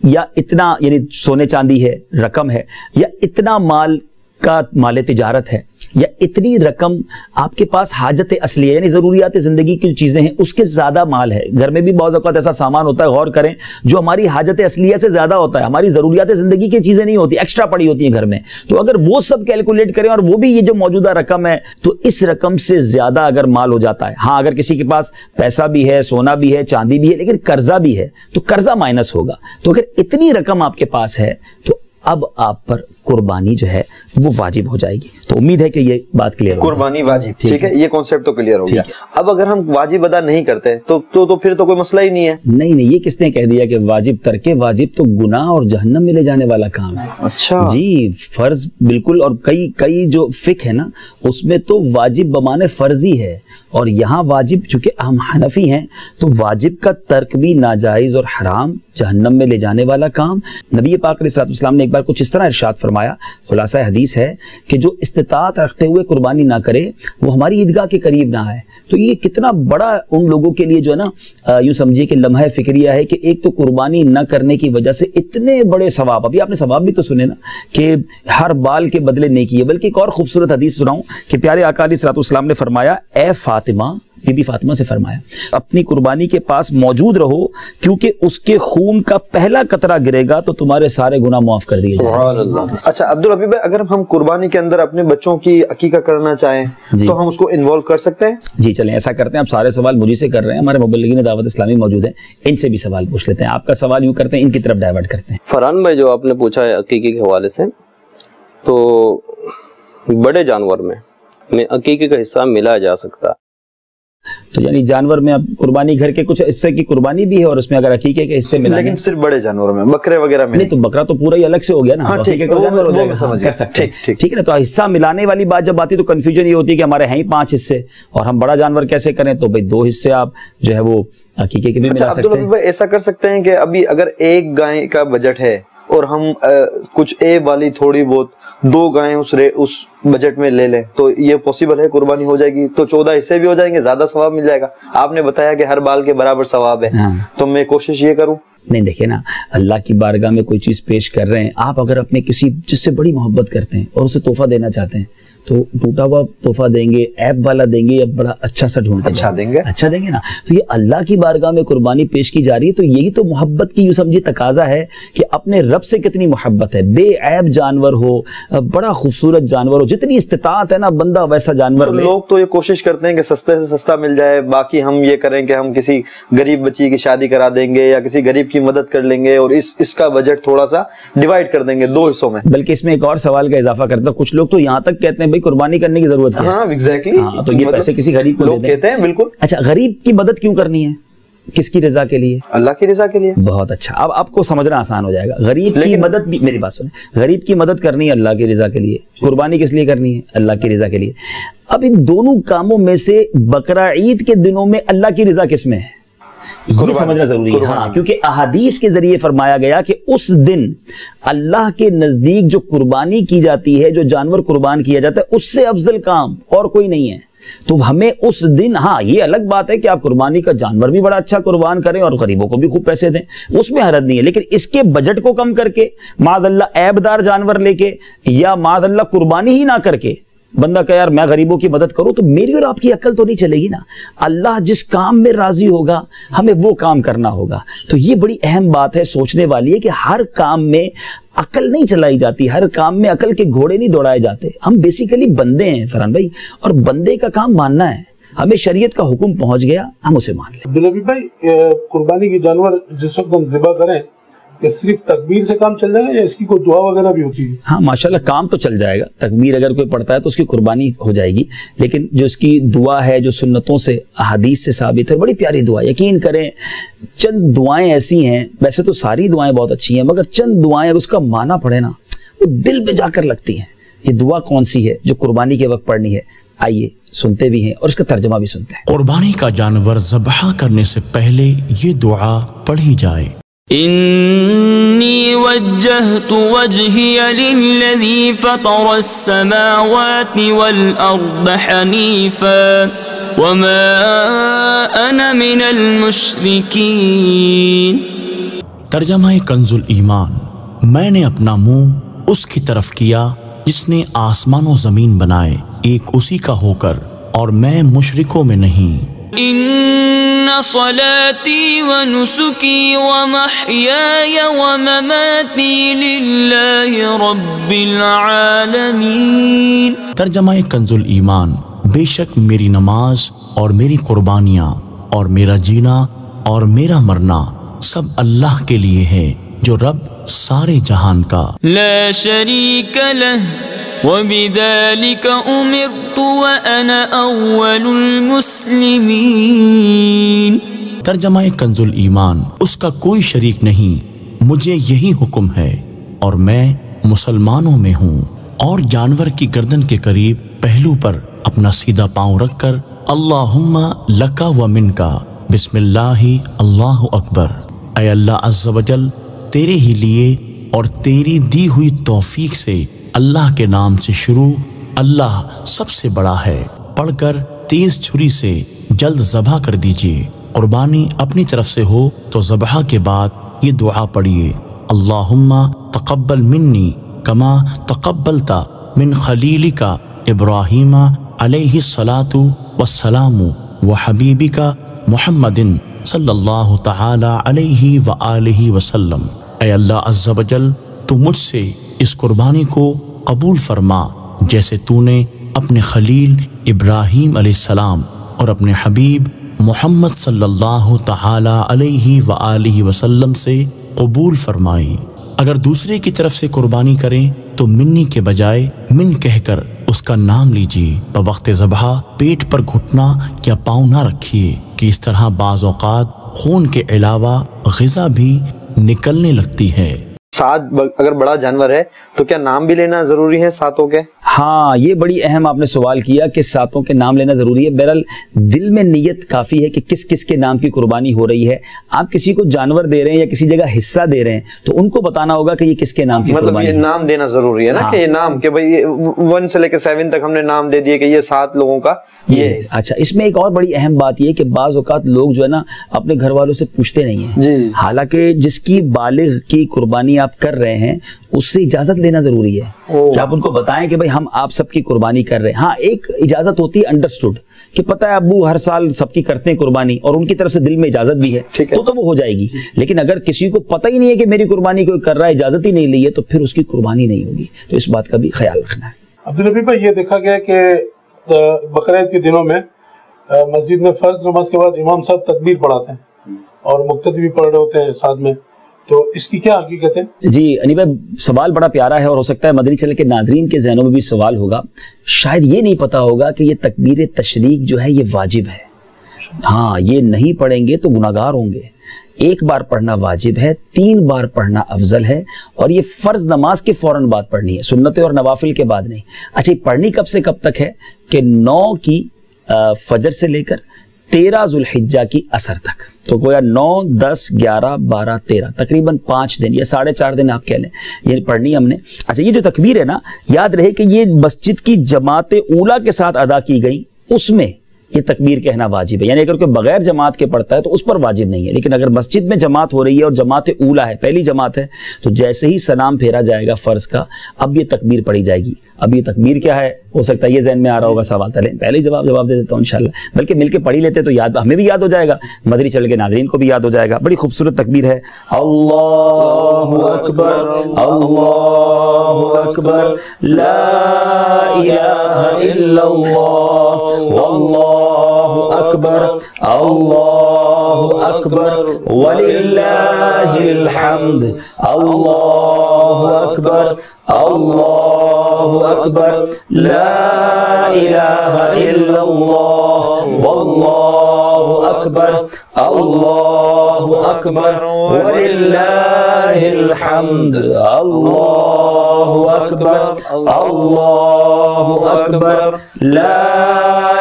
یا اتنا یعنی سونے چاندی ہے رقم ہے یا اتنا مال کا مال تجارت ہے یا اتنی رقم آپ کے پاس حاجت اصلی ہے یعنی ضروریات زندگی کی چیزیں ہیں اس کے زیادہ مال ہے. گھر میں بھی بعض اوقات ایسا سامان ہوتا ہے، غور کریں، جو ہماری حاجت اصلیہ سے زیادہ ہوتا ہے، ہماری ضروریات زندگی کی چیزیں نہیں ہوتی، ایکسٹرا پڑی ہوتی ہیں گھر میں. تو اگر وہ سب کیلکولیٹ کریں اور وہ بھی یہ جو موجودہ رقم ہے تو اس رقم سے زیادہ اگر مال ہو جاتا ہے، ہاں اگر کسی کے پاس پیسہ بھی ہے، سونا بھی ہے، چاندی بھی ہے، لیکن قرضہ بھی ہے تو قرضہ مائنس ہوگا. تو اگر اتنی رقم آپ کے پاس ہے تو اب آپ پر قربانی جو ہے وہ واجب ہو جائے گی. تو امید ہے کہ یہ بات کلیئر ہو. قربانی واجب، ٹھیک ہے، یہ کانسیپٹ تو کلیئر ہو گیا. اب اگر ہم واجب ادا نہیں کرتے تو پھر تو کوئی مسئلہ ہی نہیں ہے. نہیں یہ کس نے کہہ دیا کہ واجب ترک واجب تو گناہ اور جہنم میں لے جانے والا کام ہے. اچھا جی فرض بالکل. اور کئی جو فقہ ہے نا اس میں تو واجب بمانے فرضی ہے، اور یہاں واجب چونکہ ہم حنفی ہیں تو واجب کا ترک بھی ناجائز اور حرام، جہنم میں لے جانے والا کام. نبی پاک علیہ الصلوۃ والسلام نے ایک بار کچھ اس طرح ارشاد فرمایا، خلاصہ حدیث ہے کہ جو استطاعت رکھتے ہوئے قربانی نہ کرے وہ ہماری عیدگاہ کے قریب نہ آئے. تو یہ کتنا بڑا ان لوگوں کے لیے جو ہے نا یوں سمجھیے کہ لمحہ فکریہ ہے کہ ایک تو قربانی نہ کرنے کی وجہ سے اتنے بڑے ثواب. ابھی آپ نے ثواب بھی تو سنے نا کہ ہر بال کے بدلے نیکی ہے. بلکہ ایک اور خوبصورت حدیث سناؤں کہ پیارے آقا علیہ الصلوۃ والسلام نے فرمایا، اے فاطمہ، بی بی فاطمہ سے فرمایا، اپنی قربانی کے پاس موجود رہو کیونکہ اس کے خون کا پہلا قطرہ گرے گا تو تمہارے سارے گناہ معاف کر دیے جائیں گے. اچھا عبدالحبیب بھائی، اگر ہم قربانی کے اندر اپنے بچوں کی عقیقہ کرنا چاہیں تو ہم اس کو انوالو کر سکتے ہیں؟ جی چلیں ایسا کرتے ہیں. آپ سارے سوال مجھے سے کر رہے ہیں، ہمارے مبلغین دعوت اسلامی موجود ہیں، ان سے بھی سوال پوچھ لیتے ہیں. آپ کا سوال یوں کرتے ہیں، ان کی طرف ڈائیورٹ کرتے ہیں. فرحان بھائی جو آپ نے پوچھا ہے عقیقے کے حوالے سے، تو بڑے جانور میں عقیقے کا حصہ ملا جا سکتا ہے. تو یعنی جانور میں اب قربانی گھر کے کچھ حصے کی قربانی بھی ہے اور اس میں اگر عقیقے کے حصے ملا، لیکن صرف بڑے جانوروں میں، بکرے وغیرہ میں نہیں. تو بکرا تو پورا ہی الگ سے ہو گیا نا، عقیقے کا جانور ہو جائے گا، کر سکتے ہیں. ٹھیک ہے نا. تو حصہ ملانے والی بات جب آتی ہے تو کنفیوژن یہ ہوتی ہے کہ ہمارے ہیں ہی 5 حصے اور ہم بڑا جانور کیسے کریں. تو بھائی 2 حصے آپ جو ہے وہ عقیقے کے بھی ملا سکتے ہیں. ایسا کر سکتے ہیں کہ ابھی اگر ایک گائے کا بجٹ ہے اور ہم کچھ اے والی تھوڑی بہت 2 گائیں اس بجٹ میں لے لیں تو یہ پوسیبل ہے، قربانی ہو جائے گی تو 14 حصے بھی ہو جائیں گے، زیادہ ثواب مل جائے گا. آپ نے بتایا کہ ہر بال کے برابر ثواب ہے، تو میں کوشش یہ کروں. نہیں دیکھیں نا، اللہ کی بارگاہ میں کوئی چیز پیش کر رہے ہیں، آپ اگر اپنے کسی جس سے بڑی محبت کرتے ہیں اور اسے تحفہ دینا چاہتے ہیں تو ٹوٹا ہوا تحفہ دیں گے، ایپ والا دیں گے، یا بڑا اچھا سا ڈھونڈ اچھا دیں گے، اچھا دیں گے نا. تو یہ اللہ کی بارگاہ میں قربانی پیش کی جا رہی ہے. تو یہی تو محبت کی یوں سمجھے تقاضا ہے کہ اپنے رب سے کتنی محبت ہے. بے عیب جانور ہو، بڑا خوبصورت جانور ہو، جتنی استطاعت ہے نا بندہ ویسا جانور لے. لوگ تو یہ کوشش کرتے ہیں کہ سستے سے سستا مل جائے، باقی ہم یہ کریں کہ ہم کسی غریب بچی کی شادی کرا دیں گے یا کسی غریب کی مدد کر لیں گے اور اس کا بجٹ تھوڑا سا ڈیوائیڈ کر دیں گے 2 حصوں میں. بلکہ اس میں ایک اور سوال کا اضافہ کرتا ہوں، کچھ لوگ تو یہاں تک کہتے ہیں بھائی قربانی کرنے کی ضرورت ہے. ہاں ایگزیکٹلی، تو یہ پیسے کسی غریب کو لوگ کہتے ہیں. بالکل. اچھا، غریب کی مدد کیوں کرنی ہے؟ کس کی رضا کے لیے؟ اللہ کی رضا کے لیے. بہت اچھا، اب آپ کو سمجھنا آسان ہو جائے گا. غریب کی مدد بھی، میری بات سنیں، غریب کی مدد کرنی ہے اللہ کی رضا کے لیے، قربانی کس لیے کرنی ہے؟ اللہ کی رضا کے لیے. اب ان دونوں کاموں میں سے بقرہ عید کے دنوں میں اللہ کی رضا کس میں ہے؟ یہ سمجھنا ضروری ہے. ہاں، کیونکہ احادیث کے ذریعے فرمایا گیا کہ اس دن اللہ کے نزدیک جو قربانی کی جاتی ہے، جو جانور قربان کیا جاتا ہے، اس سے افضل کام اور کوئی نہیں ہے. تو ہمیں اس دن، ہاں یہ الگ بات ہے کہ آپ قربانی کا جانور بھی بڑا اچھا قربان کریں اور غریبوں کو بھی خوب پیسے دیں، اس میں حرج نہیں ہے. لیکن اس کے بجٹ کو کم کر کے، معاذ اللہ عیب دار جانور لے کے، یا معاذ اللہ قربانی ہی نہ کر کے بندہ کہ یار میں غریبوں کی مدد کروں، تو میری اور آپ کی عقل تو نہیں چلے گی نا. اللہ جس کام میں راضی ہوگا ہمیں وہ کام کرنا ہوگا. تو یہ بڑی اہم بات ہے، سوچنے والی ہے کہ ہر کام میں عقل نہیں چلائی جاتی، ہر کام میں عقل کے گھوڑے نہیں دوڑائے جاتے. ہم بیسیکلی بندے ہیں فرحان بھائی، اور بندے کا کام ماننا ہے. ہمیں شریعت کا حکم پہنچ گیا، ہم اسے مان لیں. عبدالحبیب بھائی، قربانی کے جانور جس وقت ہم ذبح کریں، کہ صرف تکبیر سے کام چل جائے گا یا اس کی کوئی دعا وغیرہ بھی ہوتی ہے؟ ہاں ماشاءاللہ کام تو چل جائے گا. تکبیر اگر کوئی پڑھتا ہے تو اس کی قربانی ہو جائے گی، لیکن جو اس کی دعا ہے، جو سنتوں سے احادیث سے ثابت ہے، بڑی پیاری دعا. یقین کریں چند دعائیں ایسی ہیں، ویسے تو ساری دعائیں بہت اچھی ہیں، مگر چند دعائیں اگر اس کا معنی پڑھے نا وہ دل پہ جا کر لگتی ہیں. یہ دعا کون سی ہے جو قربانی کے وقت پڑھنی ہے؟ آئیے سنتے بھی ہیں اور اس کا ترجمہ بھی سنتے ہیں. قربانی کا جانور ذبح کرنے سے پہلے یہ دعا پڑھی جائے. انی وجہت وجہی للذی فطر السماوات والارض حنیفا وما انا من المشرکین. ترجمہ کنز الایمان. میں نے اپنا منہ اس کی طرف کیا جس نے آسمان و زمین بنائے ایک اسی کا ہو کر، اور میں مشرکوں میں نہیں. ان صلاتی ونسکی ومحیای ومماتی للہ رب العالمین. ترجمہ کنز الایمان. بے شک میری نماز اور میری قربانیاں اور میرا جینا اور میرا مرنا سب اللہ کے لیے ہے جو رب سارے جہان کا. لا شریک لہ وَبِذَلِكَ أُمِرْتُ وَأَنَا أَوَّلُ الْمُسْلِمِينَ. ترجمہ کنز الایمان. اس کا کوئی شریک نہیں، مجھے یہی حکم ہے اور میں مسلمانوں میں ہوں. اور جانور کی گردن کے قریب پہلو پر اپنا سیدھا پاؤں رکھ کر اللہم لکا و منکا بسم اللہ اللہ اکبر. اے اللہ عز و جل، تیرے ہی لیے اور تیری دی ہوئی توفیق سے، اللہ کے نام سے شروع، اللہ سب سے بڑا ہے، پڑھ کر تیز چھری سے جلد ذبح کر دیجئے. قربانی اپنی طرف سے ہو تو ذبح کے بعد یہ دعا پڑھیے: اللہم تقبل منی کما تقبلت من خلیلک ابراہیم علیہ الصلاۃ والسلام وحبیبک محمد صلی اللہ تعالی علیہ وآلہ وسلم. اے اللہ عز و جل، تو مجھ سے اس قربانی کو قبول فرما جیسے تو نے اپنے خلیل ابراہیم علیہ السلام اور اپنے حبیب محمد صلی اللہ تعالی علیہ وآلہ وسلم سے قبول فرمائی. اگر دوسرے کی طرف سے قربانی کریں تو منی کے بجائے من کہہ کر اس کا نام لیجیے. بوقت ذبح پیٹ پر گھٹنا یا پاؤں نہ رکھیے کہ اس طرح بعض اوقات خون کے علاوہ غذا بھی نکلنے لگتی ہے. سات اگر بڑا جانور ہے تو کیا نام بھی لینا ضروری ہے ساتوں کے؟ ہاں یہ بڑی اہم آپ نے سوال کیا کہ ساتوں کے نام لینا ضروری ہے. بہرحال دل میں نیت کافی ہے کہ کس کس کے نام کی قربانی ہو رہی ہے. آپ کسی کو جانور دے رہے ہیں یا کسی جگہ حصہ دے رہے ہیں تو ان کو بتانا ہوگا کہ یہ کس کے نام کی قربانی ہے. مطلب یہ نام دینا ضروری ہے نا. کہ یہ نام کہ بھئی 1 سے لے کے 7 تک ہم نے نام دے دیے کہ یہ 7 لوگوں کا یہ. اچھا، اس میں ایک اور بڑی اہم بات یہ کہ بعض اوقات لوگ جو ہے نا اپنے گھر والوں سے پوچھتے نہیں ہیں. حالانکہ جس کی بالغ کی قربانی آپ کر رہے ہیں اس سے اجازت لینا ضروری ہے کہ آپ ان کو بتائیں کہ بھائی ہم آپ سب کی قربانی کر رہے ہیں. ہاں ایک اجازت ہوتی ہے انڈرسٹوڈ کہ پتہ ہے ابو ہر سال سب کی کرتے ہیں قربانی اور ان کی طرف سے دل میں اجازت بھی ہے تو وہ ہو جائے گی. لیکن اگر کسی کو پتہ ہی نہیں ہے کہ میری قربانی کوئی کر رہا ہے, اجازت ہی نہیں لی ہے, تو پھر اس کی قربانی نہیں ہوگی. تو اس بات کا بھی خیال رکھنا ہے. عبدالنبی بھائی یہ دیکھا گیا کہ بقرعید کے دنوں میں مسجد میں فرض نماز کے بعد امام صاحب تکبیر پڑھاتے ہیں اور مقتدی بھی پڑھ رہے ہوتے ہیں ساتھ میں, تو اس کی کیا حقیقت ہے؟ جی انی بھائی سوال بڑا پیارا ہے اور ہو سکتا ہے مدنی چینل کے ناظرین کے ذہنوں میں بھی سوال ہوگا. شاید یہ نہیں پتا ہوگا کہ یہ تکبیر تشریق جو ہے یہ واجب ہے. ہاں یہ نہیں پڑھیں گے تو گناہگار ہوں گے. ایک بار پڑھنا واجب ہے, 3 بار پڑھنا افضل ہے, اور یہ فرض نماز کے فوراً بعد پڑھنی ہے, سنت اور نوافل کے بعد نہیں. اچھا یہ پڑھنی کب سے کب تک ہے کہ 9 کی فجر سے لے کر 13 ذوالحجہ کی عصر تک, تو گویا 9, 10, 11, 12, 13 تقریباً 5 دن یا 4.5 دن آپ کہہ لیں یہ پڑھنی ہم نے. اچھا یہ جو تکبیر ہے نا, یاد رہے کہ یہ مسجد کی جماعت اولیٰ کے ساتھ ادا کی گئی, اس میں یہ تکبیر کہنا واجب ہے. یعنی اگر کوئی بغیر جماعت کے پڑھتا ہے تو اس پر واجب نہیں ہے. لیکن اگر مسجد میں جماعت ہو رہی ہے اور جماعت اولیٰ ہے, پہلی جماعت ہے, تو جیسے ہی سلام پھیرا جائے گا فرض کا, اب یہ تکبیر پڑھی جائے گی. اب یہ تکبیر کیا ہے, ہو سکتا ہے یہ ذہن میں آ رہا ہوگا سوال, پہلے جواب دے دیتا ہوں انشاءاللہ, بلکہ مل کے پڑھی لیتے تو یاد ہمیں بھی یاد ہو جائے گا, مدنی چینل کے ناظرین کو بھی یاد ہو جائے گا. بڑی خوبصورت تکبیر ہے. اللہ اکبر اللہ اکبر لا الہ الا اللہ واللہ اکبر اللہ اکبر وللہ الحمد اللہ اکبر اللہ اکبر لا الہ الا اللہ واللہ اکبر اللہ اکبر وللہ الحمد اللہ اکبر اللہ اکبر لا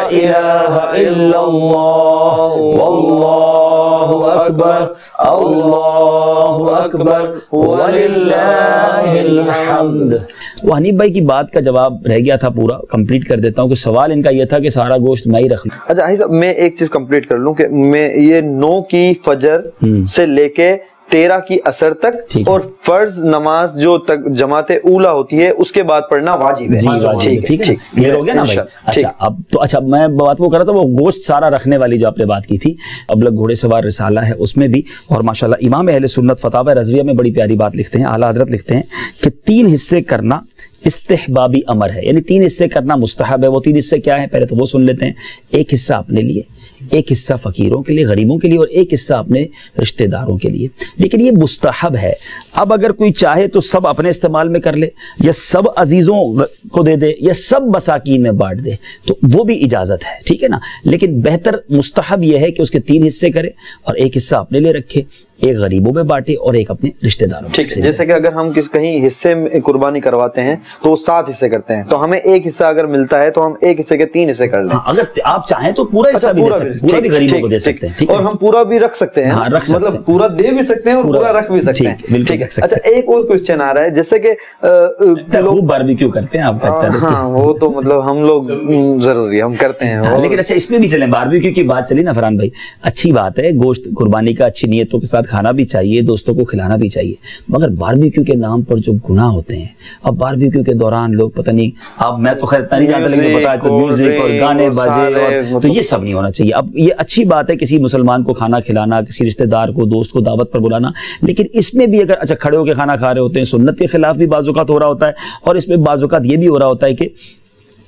الہ الا اللہ واللہ اکبر اللہ اکبر وللہ الحمد. وہ حنیف بھائی کی بات کا جواب رہ گیا تھا, پورا کمپلیٹ کر دیتا ہوں کہ سوال ان کا یہ تھا کہ سارا گوشت میں ہی رکھ لوں. اچھا حنیف صاحب میں ایک چیز کمپلیٹ کر لوں کہ میں یہ 9 کی فجر سے لے کے 13 کی عصر تک اور فرض نماز جو جماعت اولیٰ ہوتی ہے اس کے بعد پڑھنا واجب ہے. ٹھیک ہے کلیئر ہو گیا نا بھائی. اچھا اب تو اچھا میں بات وہ کر رہا تھا وہ گوشت سارا رکھنے والی جو آپ نے بات کی تھی, ابلغ گھوڑے سوار رسالہ ہے اس میں بھی, اور ماشاءاللہ امام اہل سنت فتاوی رضویہ میں بڑی پیاری بات لکھتے ہیں, اعلیٰ حضرت لکھتے ہیں کہ 3 حصے کرنا استحبابی امر ہے, یعنی 3 حصے کرنا مستحب ہے. وہ 3 حصے کیا ہیں پہلے تو وہ سن لیتے ہیں. ایک حصہ اپنے لیے, ایک حصہ فقیروں کے لیے, غریبوں کے لیے, اور ایک حصہ اپنے رشتہ داروں کے لیے. لیکن یہ مستحب ہے. اب اگر کوئی چاہے تو سب اپنے استعمال میں کر لے, یا سب عزیزوں کو دے دے, یا سب مساکین میں بانٹ دے, تو وہ بھی اجازت ہے, ٹھیک ہے نا. لیکن بہتر مستحب یہ ہے کہ اس کے 3 حصے کرے اور ایک حصہ اپنے لیے رکھے, ایک غریبوں میں بانٹے اور ایک اپنے رشتہ داروں میں. ٹھیک ہے, جیسے کہ اگر ہم کہیں حصے میں قربانی کرواتے ہیں تو وہ 7 حصے کرتے ہیں, تو ہمیں ایک حصہ اگر ملتا ہے تو ہم ایک حصے کے 3 حصے کر لیں. اگر آپ چاہیں تو پورا حصہ بھی دے سکتے ہیں, پورا بھی غریبوں کو دے سکتے ہیں, اور ہم پورا بھی رکھ سکتے ہیں, مطلب پورا دے بھی سکتے ہیں اور پورا رکھ بھی سکتے ہیں. ٹھیک ہے. اچھا ایک اور کوسچن آ رہا ہے, جیسے کہ لوگ باربیکیو کرتے ہیں آپ, ہاں وہ تو مطلب ہم لوگ ضروری ہم کرتے ہیں, لیکن اچھا اس میں بھی چلیں, باربیکیو کی بات چلی نا فرحان بھائی, اچھی بات ہے, گوشت قربانی کا اچھی نیتوں کے ساتھ کھانا بھی چاہیے, دوستوں کو کھلانا بھی چاہیے, مگر باربیکیو کے نام پر جو گناہ ہوتے ہیں, اب باربیکیو کے دوران لوگ پتہ نہیں, اب میں تو خیر نہیں جانتا لیکن بتایا تو میوزک اور گانے بجے, تو یہ سب نہیں ہونا چاہیے. اب یہ اچھی بات ہے کسی مسلمان کو کھانا کھلانا, کسی رشتہ دار کو, دوست کو دعوت پر بلانا, لیکن اس میں بھی اگر اچھا کھڑے ہو کے کھانا کھا رہے ہوتے ہیں, سنت کے خلاف بھی بعض اوقات ہو رہا ہوتا ہے, اور اس میں بعض اوقات یہ بھی ہو رہا ہوتا ہے کہ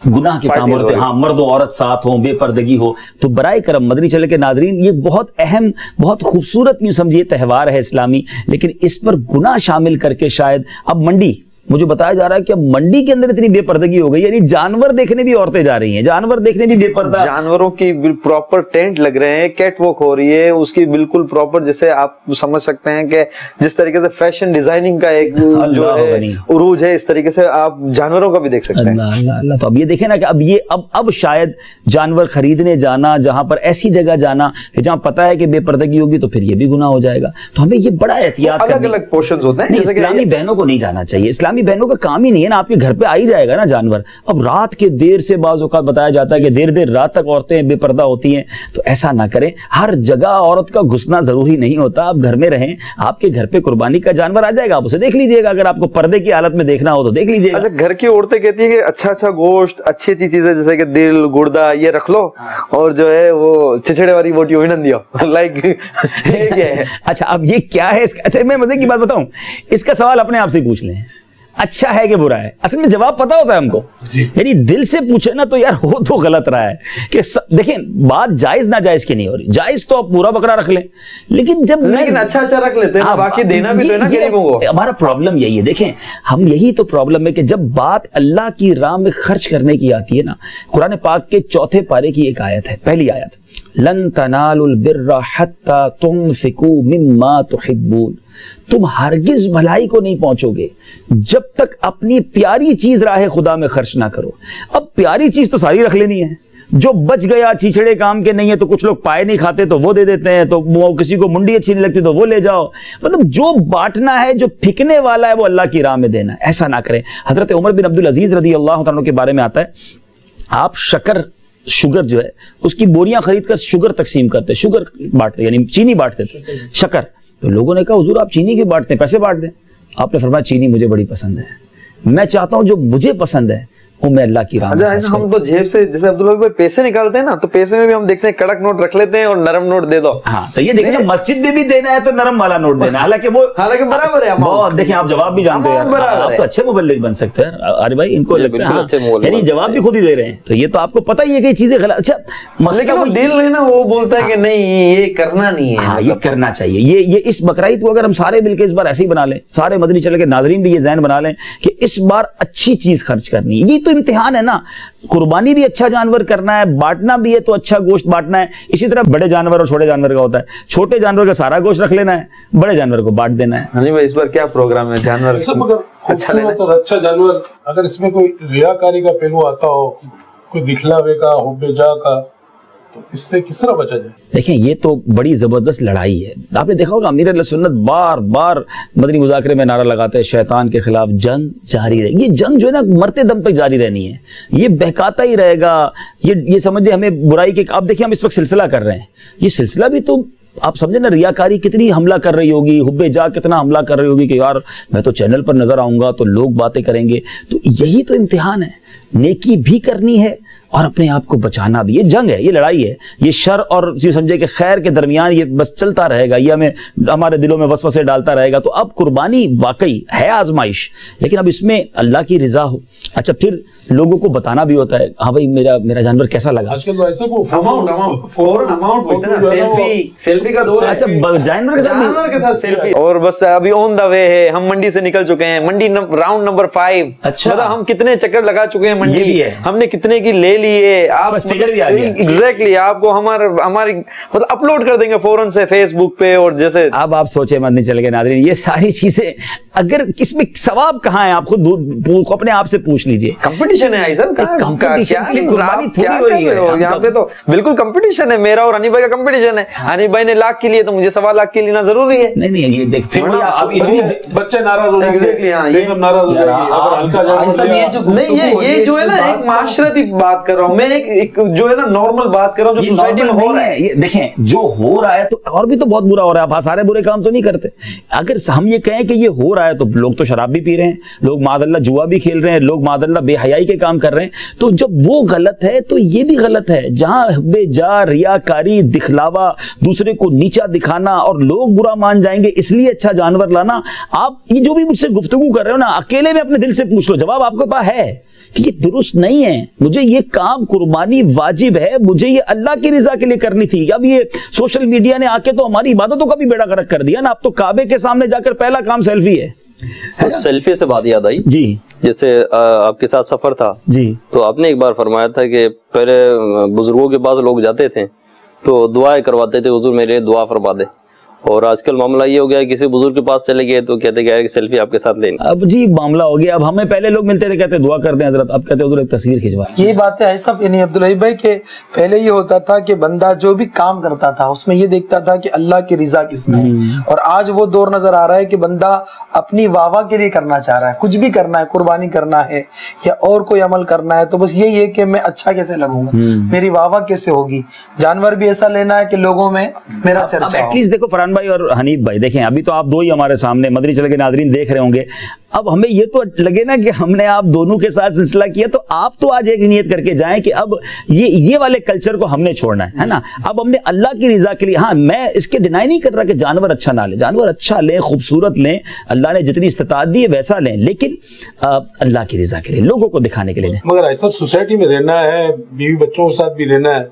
گناہ کے کام ہوتے ہیں, ہاں مرد و عورت ساتھ ہوں, بے پردگی ہو. تو برائے کرم مدنی چینل کے ناظرین, یہ بہت اہم, بہت خوبصورت یوں سمجھیے تہوار ہے اسلامی, لیکن اس پر گناہ شامل کر کے شاید اب منڈی, مجھے بتایا جا رہا ہے کہ اب منڈی کے اندر اتنی بے پردگی ہو گئی, یعنی جانور دیکھنے بھی عورتیں جا رہی ہیں, جانور دیکھنے بھی بے پردہ, جانوروں کی پراپر ٹینٹ لگ رہے ہیں, کیٹ واک ہو رہی ہے, اس کی بالکل پراپر, جیسے آپ سمجھ سکتے ہیں کہ جس طریقے سے فیشن ڈیزائننگ کا ایک جو ہے عروج ہے, اس طریقے سے آپ جانوروں کا بھی دیکھ سکتے ہیں. اللہ, تو اب یہ دیکھیں نا کہ اب یہ اب شاید جانور خریدنے جانا, جہاں پر ایسی جگہ جانا کہ جہاں پتہ ہے کہ بے پردگی ہوگی, تو پھر یہ بھی گناہ ہو جائے گا. تو ہمیں یہ بڑا احتیاط کرنا, الگ الگ پورشنز ہوتے ہیں, اسلامی بہنوں کو نہیں جانا چاہیے, اسلامی اسلامی بہنوں کا کام ہی نہیں ہے نا, آپ کے گھر پہ آ ہی جائے گا نا جانور. اب رات کے دیر سے بعض اوقات بتایا جاتا ہے کہ دیر دیر رات تک عورتیں بے پردہ ہوتی ہیں, تو ایسا نہ کریں. ہر جگہ عورت کا گھسنا ضروری نہیں ہوتا, آپ گھر میں رہیں, آپ کے گھر پہ قربانی کا جانور آ جائے گا, آپ اسے دیکھ لیجئے گا. اگر آپ کو پردے کی حالت میں دیکھنا ہو تو دیکھ لیجئے گا. اچھا, گھر کی عورتیں کہتی ہیں کہ اچھا گوشت, اچھی چیزیں جیسے کہ دل, گردہ یہ رکھ لو, اور جو ہے وہ چچڑے والی بوٹی ہوئی نہ دیو, لائک یہ کیا ہے؟ اچھا اب یہ کیا ہے؟ اچھا میں مزے کی بات بتاؤں, اس کا سوال اپنے آپ سے پوچھ لیں, اچھا ہے کہ برا ہے؟ اصل میں جواب پتا ہوتا ہے ہم کو, یعنی دل سے پوچھے نا تو یار ہو تو غلط رہا ہے. کہ دیکھیں بات جائز ناجائز کی نہیں ہو رہی, جائز تو آپ پورا بکرا رکھ لیں, لیکن جب اچھا رکھ لیتے ہیں, باقی دینا بھی تو ہے نا غریبوں کو. ہمارا پرابلم یہی ہے, دیکھیں ہم یہی تو پرابلم ہے کہ جب بات اللہ کی راہ میں خرچ کرنے کی آتی ہے نا, قرآن پاک کے 4 پارے کی ایک آیت ہے, پہلی آیت, لن تنالوا البر حتى تنفقوا مما تحبون, تم ہرگز بھلائی کو نہیں پہنچو گے جب تک اپنی پیاری چیز راہ خدا میں خرچ نہ کرو. اب پیاری چیز تو ساری رکھ لینی ہے, جو بچ گیا چیچڑے کام کے نہیں ہے تو کچھ لوگ پائے نہیں کھاتے تو وہ دے دیتے ہیں, تو کسی کو منڈی اچھی نہیں لگتی تو وہ لے جاؤ. مطلب جو بانٹنا ہے, جو پھکنے والا ہے وہ اللہ کی راہ میں دینا ہے, ایسا نہ کریں. حضرت عمر بن عبدالعزیز رضی اللہ عنہ کے بارے میں آتا ہے, آپ شوگر جو ہے اس کی بوریاں خرید کر شوگر تقسیم کرتے, شوگر بانٹتے, یعنی چینی بانٹتے تھے, شکر. تو لوگوں نے کہا حضور آپ چینی کیوں بانٹتے ہیں, پیسے بانٹ دیں. آپ نے فرمایا چینی مجھے بڑی پسند ہے, میں چاہتا ہوں جو مجھے پسند ہے وہ میں اللہ کی راہ میں. ہم تو جیب سے جیسے عبداللہ بھائی پیسے نکالتے ہیں نا, تو پیسے میں بھی ہم دیکھتے ہیں کڑک نوٹ رکھ لیتے ہیں اور نرم نوٹ دے دو. ہاں تو یہ دیکھیں مسجد میں بھی دینا ہے تو نرم والا نوٹ دینا ہے, حالانکہ برابر ہے. بہت دیکھیں آپ جواب بھی جانتے ہیں, آپ تو اچھے مبلغ بن سکتے ہیں. ارے بھائی ان کو یعنی جواب بھی خود ہی دے رہے ہیں, تو یہ تو آپ کو پتہ ہی ہے کہ یہ چیزیں غلط. اچھا مسئلہ دل ہے نا, وہ بولتا ہے کہ نہیں یہ کرنا نہیں ہے, یہ کرنا چاہیے. یہ اس بقرعید کو اگر ہم سارے مل کے اس بار ایسے ہی بنا لیں, سارے مدنی چل کے ناظرین بھی یہ ذہن بنا لیں کہ اس بار اچھی چیز خرچ کرنی ہے. یہ تو امتحان ہے نا, قربانی بھی اچھا جانور کرنا ہے, بانٹنا بھی ہے تو اچھا گوشت بانٹنا ہے. اسی طرح بڑے جانور اور چھوٹے جانور کا ہوتا ہے, چھوٹے جانور کا سارا گوشت رکھ لینا ہے, بڑے جانور کو بانٹ دینا ہے. ہاں بھائی اس بار کیا پروگرام ہے جانور اچھا جانور, اگر اس میں کوئی ریاکاری کا پہلو آتا ہو, کوئی دکھلاوے کا, حب جا کا, تو اس سے کس طرح بچا جائے؟ دیکھیں یہ تو بڑی زبردست لڑائی ہے. آپ نے دیکھا ہوگا امیر اہل سنت بار بار مدنی مذاکرے میں نعرہ لگاتے ہیں شیطان کے خلاف جنگ جاری رہے. یہ جنگ جو ہے نا مرتے دم تک جاری رہنی ہے, یہ بہکاتا ہی رہے گا. یہ سمجھے ہمیں برائی کے, آپ دیکھیں ہم اس وقت سلسلہ کر رہے ہیں, یہ سلسلہ بھی تو آپ سمجھے نا ریاکاری کتنی حملہ کر رہی ہوگی, حب جا کتنا حملہ کر رہی ہوگی کہ یار میں تو چینل پر نظر آؤں گا تو لوگ باتیں کریں گے. تو یہی تو امتحان ہے, نیکی بھی کرنی ہے اور اپنے آپ کو بچانا بھی. یہ جنگ ہے, یہ لڑائی ہے, یہ شر اور یہ سمجھے کہ خیر کے درمیان یہ بس چلتا رہے گا, یہ ہمارے دلوں میں وسوسے ڈالتا رہے گا. تو اب قربانی واقعی ہے آزمائش, لیکن اب اس میں اللہ کی رضا ہو. اچھا پھر لوگوں کو بتانا بھی ہوتا ہے, ہاں بھائی میرا جانور کیسا لگا. آج کل تو ایسا سیلفی کا دور ہے, جانور کے ساتھ سیلفی. اور بس ابھی آن دا وے ہے, ہم منڈی سے نکل چکے ہیں, منڈی راؤنڈ نمبر 5. اچھا ہم کتنے چکر لگا چکے ہیں منڈی, ہم نے کتنے کی لے لی ہے, آپ ایگزیکٹلی آپ کو ہماری مطلب اپلوڈ کر دیں گے فوراً سے فیس بک پہ. اور جیسے اب آپ سوچے مت نہیں چل گئے ناظرین, یہ ساری چیزیں اگر اس میں ثواب کہاں ہے, آپ خود اپنے آپ سے پوچھ لیجئے. کمپٹیشن ہے یہاں پہ, تو بالکل کمپٹیشن ہے. میرا اور ہنی بھائی کا کمپٹیشن ہے. ہنی بھائی نے 1 لاکھ کے لیے تو مجھے 1.25 لاکھ کے لینا ضروری ہے. نہیں یہ دیکھ پھر بچے ناراض ہو جائیں گے, ناراض ہو جائیں گے. یہ جو ہے نا ایک معاشرتی بات کر رہا ہوں میں, ایک جو ہے نا نارمل بات کر رہا ہوں جو سوسائٹی میں ہو رہا ہے. دیکھیں جو ہو رہا ہے تو اور بھی تو بہت برا ہو رہا ہے, آپ سارے برے کام تو نہیں کرتے. اگر ہم یہ کہیں کہ یہ ہو رہا ہے تو لوگ تو شراب بھی پی رہے ہیں, لوگ معاذ اللہ جوا بھی کھیل رہے ہیں, لوگ معاذ اللہ بے حیائی کے کام کر رہے ہیں. تو جب وہ غلط ہے تو یہ بھی غلط ہے. جہاں بے جا ریاکاری, دکھلاوا, دوسرے کو نیچا دکھانا اور لوگ برا مان جائیں گے اس لیے اچھا جانور لانا, آپ یہ جو بھی مجھ سے گفتگو کر رہے ہو نا, اکیلے میں اپنے دل سے پوچھ لو, جواب آپ کے پاس ہے کہ یہ درست نہیں ہے. مجھے یہ کام قربانی واجب ہے, مجھے یہ اللہ کی رضا کے لیے کرنی تھی. اب یہ سوشل میڈیا نے آ کے تو ہماری عبادتوں کا بھی بیڑا غرق کر دیا نا. اب تو کعبے کے سامنے جا کر پہلا کام سیلفی ہے. سیلفی سے بات یاد آئی جی, جیسے آپ کے ساتھ سفر تھا جی, تو آپ نے ایک بار فرمایا تھا کہ پہلے بزرگوں کے پاس لوگ جاتے تھے تو دعائیں کرواتے تھے, حضور میرے دعا فرما دے. اور آج کل معاملہ یہ ہو گیا ہے کسی بزرگ کے پاس چلے گئے تو کہتے کہ سیلفی آپ کے ساتھ لیں. اب جی معاملہ ہو گیا. اب ہمیں پہلے لوگ ملتے تھے کہتے دعا کرتے ہیں حضرت, اب کہتے حضور ایک تصویر کھنچوا. یہ باتیں ایسا یعنی عبداللہ بھائی کہ پہلے یہ ہوتا تھا کہ بندہ جو بھی کام کرتا تھا اس میں یہ دیکھتا تھا کہ اللہ کی رضا کس میں ہے, اور آج وہ دور نظر آ رہا ہے کہ بندہ اپنی واہ کے لیے کرنا چاہ رہا ہے. کچھ بھی کرنا ہے, قربانی کرنا ہے یا اور کوئی عمل کرنا ہے تو بس یہی ہے کہ میں اچھا کیسے لگوں گا, میری واہ کیسے ہوگی. جانور بھی ایسا لینا ہے کہ لوگوں میں میرا چرچا ہو. دیکھو فرحان بھائی اور حنیف بھائی, دیکھیں ابھی تو آپ دو ہی ہمارے سامنے مدنی چینل کے ناظرین دیکھ رہے ہوں گے. اب ہمیں یہ تو لگے نا کہ ہم نے آپ دونوں کے ساتھ سلسلہ کیا, تو آپ تو آج ایک نیت کر کے جائیں کہ اب یہ والے کلچر کو ہم نے چھوڑنا ہے نا. اب ہم نے اللہ کی رضا کے لیے, ہاں میں اس کے ڈینائی نہیں کر رہا کہ جانور اچھا نہ لیں, جانور اچھا لیں, خوبصورت لیں, اللہ نے جتنی استطاعت دی ہے ویسا لیں, لیکن اللہ کی رضا کے لیے, لوگوں کو دکھانے کے لیے لیں. مگر ایسا سوسائٹی میں رہنا ہے, بیوی بچوں کے ساتھ بھی رہنا ہے,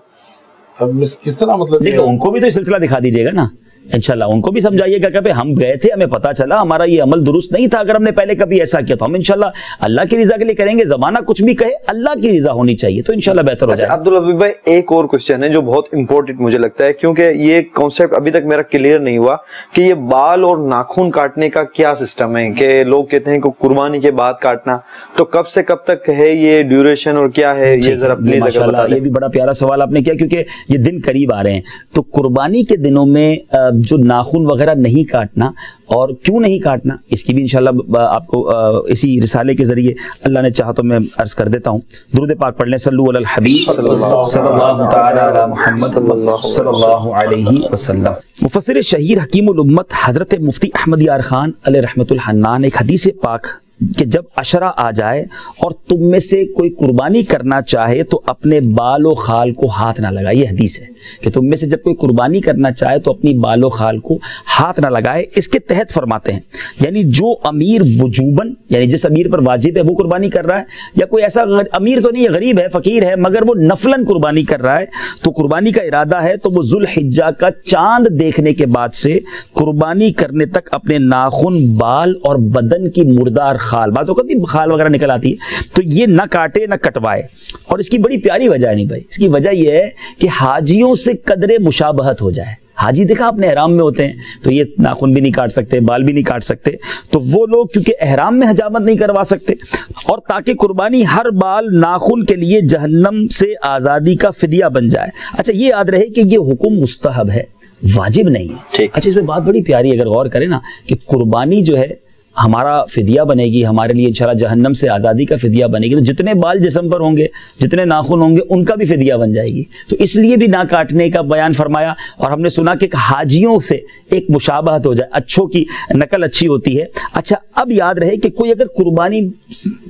اب کس طرح مطلب دیکھو ان کو بھی تو سلسلہ دکھا دیجیے گا نا انشاءاللہ, ان کو بھی سمجھائیے گا کہ ہم گئے تھے, ہمیں پتا چلا ہمارا یہ عمل درست نہیں تھا, اگر ہم نے پہلے کبھی ایسا کیا تو ہم انشاءاللہ اللہ کی رضا کے لیے کریں گے. زمانہ کچھ بھی کہے, اللہ کی رضا ہونی چاہیے تو انشاءاللہ بہتر ہو جائے. عبدالحبیب بھائی ایک اور کوسچن ہے جو بہت امپورٹنٹ مجھے لگتا ہے, کیونکہ یہ کانسیپٹ ابھی تک میرا کلیئر نہیں ہوا کہ یہ بال اور ناخن کاٹنے کا کیا سسٹم ہے. کہ لوگ کہتے ہیں کہ قربانی کے بعد کاٹنا, تو کب سے کب تک ہے یہ ڈیوریشن اور کیا ہے, یہ ذرا پلیز اگر بتا دیں. یہ بھی بڑا پیارا سوال آپ نے کیا, کیونکہ یہ دن قریب آ رہے ہیں. تو قربانی کے دنوں میں جو ناخن وغیرہ نہیں کاٹنا, اور کیوں نہیں کاٹنا اس کی بھی انشاءاللہ آپ کو اسی رسالے کے ذریعے اللہ نے چاہا تو میں عرض کر دیتا ہوں. درود پاک پڑھ لیں, صلو علی الحبیب صلی اللہ تعالی علی محمد صلی اللہ علیہ وسلم. مفسر شہیر حکیم الامت حضرت مفتی احمد یار خان علیہ رحمت الحنان ایک حدیث پاک کہ جب عشرہ آ جائے اور تم میں سے کوئی قربانی کرنا چاہے تو اپنے بال و خال کو ہاتھ نہ لگائے. یہ حدیث ہے کہ تم میں سے جب کوئی قربانی کرنا چاہے تو اپنی بال و خال کو ہاتھ نہ لگائے. اس کے تحت فرماتے ہیں یعنی جو امیر وجوباً, یعنی جس امیر پر واجب ہے وہ قربانی کر رہا ہے, یا کوئی ایسا امیر تو نہیں ہے, غریب ہے, فقیر ہے, مگر وہ نفلاً قربانی کر رہا ہے, تو قربانی کا ارادہ ہے تو وہ ذوالحجہ کا چاند دیکھنے کے بعد سے قربانی کرنے تک اپنے ناخن, بال اور بدن کی مردار خال, بعض اوقات خال وغیرہ نکل آتی ہے, تو یہ نہ کاٹے نہ کٹوائے. اور اس کی بڑی پیاری وجہ ہے نہیں بھائی, اس کی وجہ یہ ہے کہ حاجیوں سے قدر مشابہت ہو جائے. حاجی دیکھا اپنے احرام میں ہوتے ہیں تو یہ ناخن بھی نہیں کاٹ سکتے, بال بھی نہیں کاٹ سکتے, تو وہ لوگ کیونکہ احرام میں حجامت نہیں کروا سکتے, اور تاکہ قربانی ہر بال ناخن کے لیے جہنم سے آزادی کا فدیہ بن جائے. اچھا یہ یاد رہے کہ یہ حکم مستحب ہے, واجب نہیں ہے. اچھا اس میں بات بڑی پیاری ہے, اگر غور کریں نا کہ قربانی جو ہے ہمارا فدیہ بنے گی, ہمارے لیے انشاءاللہ جہنم سے آزادی کا فدیہ بنے گی, تو جتنے بال جسم پر ہوں گے, جتنے ناخن ہوں گے, ان کا بھی فدیہ بن جائے گی. تو اس لیے بھی نہ کاٹنے کا بیان فرمایا. اور ہم نے سنا کہ حاجیوں سے ایک مشابہت ہو جائے, اچھوں کی نقل اچھی ہوتی ہے. اچھا اب یاد رہے کہ کوئی اگر قربانی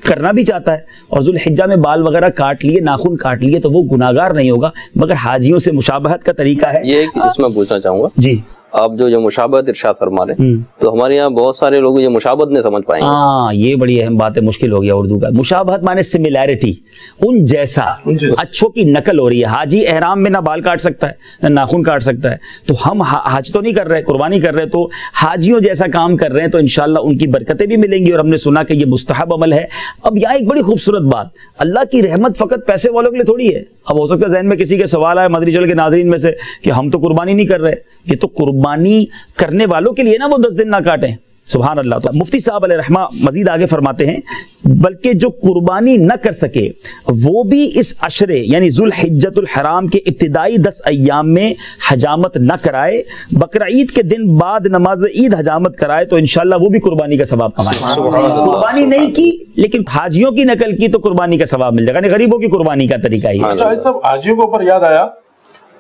کرنا بھی چاہتا ہے اور ذوالحجہ میں بال وغیرہ کاٹ لیے, ناخن کاٹ لیے, تو وہ گناہگار نہیں ہوگا, مگر حاجیوں سے مشابہت کا طریقہ ہے. یہ اس میں پوچھنا چاہوں گا جی, آپ جو مشابہت ارشاد فرما رہے ہیں, تو ہمارے یہاں بہت سارے لوگ یہ مشابہت نہیں سمجھ پائیں گے. ہاں یہ بڑی اہم بات ہے, مشکل ہو گیا اردو کا. مشابہت مانے سملیرٹی, ان جیسا, اچھوں کی نقل ہو رہی ہے. حاجی احرام میں نہ بال کاٹ سکتا ہے نہ ناخن کاٹ سکتا ہے, تو ہم حج تو نہیں کر رہے, قربانی کر رہے, تو حاجیوں جیسا کام کر رہے ہیں, تو انشاءاللہ ان کی برکتیں بھی ملیں گی. اور ہم نے سنا کہ یہ مستحب عمل ہے. اب یہاں ایک بڑی خوبصورت بات, اللہ کی رحمت فقط پیسے والوں کے لیے تھوڑی ہے. اب ہو سکتا ہے ذہن میں کسی کے سوال آئے مدنی چینل کے ناظرین میں سے کہ ہم تو قربانی نہیں کر رہے. یہ تو قربانی کرنے والوں کے لیے نا, وہ 10 دن نہ کاٹیں. سبحان اللہ. تو مفتی صاحب علیہ رحمہ مزید آگے فرماتے ہیں بلکہ جو قربانی نہ کر سکے وہ بھی اس عشرے یعنی ذوالحجۃ الحرام کے ابتدائی 10 ایام میں حجامت نہ کرائے, بقرہ عید کے دن بعد نماز عید حجامت کرائے, تو انشاءاللہ وہ بھی قربانی کا ثواب کمائے. قربانی نہیں کی لیکن حاجیوں کی نقل کی تو قربانی کا ثواب مل جائے گا. غریبوں کی قربانی کا طریقہ ہی ہے. اچھا سب حاجیوں کے اوپر یاد آیا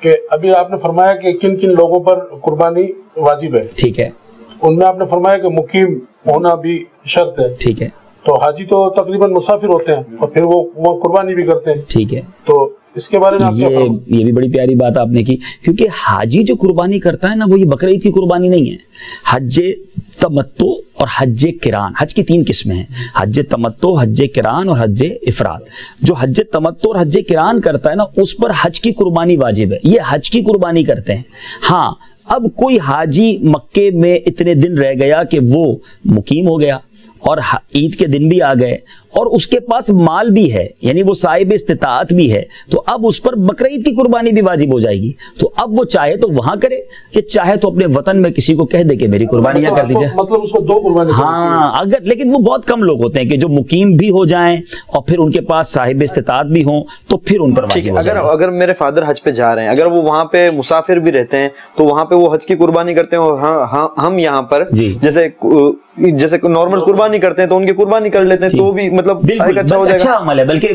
کہ ابھی آپ نے فرمایا کہ کن کن لوگوں پر قربانی واجب ہے. ٹھیک ہے, ان میں آپ نے فرمایا کہ مقیم ہونا بھی شرط ہے. ٹھیک ہے, تو حاجی تو تقریباً مسافر ہوتے ہیں اور پھر وہ قربانی بھی کرتے ہیں. ٹھیک ہے, تو اس کے بارے میں آپ یہ بھی بڑی پیاری بات آپ نے کی, کیونکہ حاجی جو قربانی کرتا ہے نا وہ یہ بقرہ عید کی قربانی نہیں ہے. حج تمتع اور حج قران, حج کی 3 قسمیں ہیں, حج تمتع, حج قران اور حج افراد. جو حج تمتع اور حج قران کرتا ہے نا اس پر حج کی قربانی واجب ہے, یہ حج کی قربانی کرتے ہیں. ہاں اب کوئی حاجی مکے میں اتنے دن رہ گیا کہ وہ مقیم ہو گیا اور عید کے دن بھی آ گئے اور اس کے پاس مال بھی ہے، یعنی وہ صاحب استطاعت بھی ہے، تو اب اس پر بقرعید کی قربانی بھی واجب ہو جائے گی. تو اب وہ چاہے تو وہاں کرے، کہ چاہے تو اپنے وطن میں کسی کو کہہ دے کہ میری قربانیاں کر دیجیے. مطلب اس کو 2 قربانی. ہاں اگر، لیکن وہ بہت کم لوگ ہوتے ہیں کہ جو مقیم بھی ہو جائیں اور پھر ان کے پاس صاحب استطاعت بھی ہوں تو پھر ان پر واجب ہو جائے. اگر میرے فادر حج پہ جا رہے ہیں، اگر وہ وہاں پہ مسافر بھی رہتے ہیں تو وہاں پہ وہ حج کی قربانی کرتے ہیں، اور ہم یہاں پر جیسے نارمل قربانی کرتے ہیں تو ان کی قربانی کر لیتے ہیں، تو بھی مطلب اچھا عمل ہے. بلکہ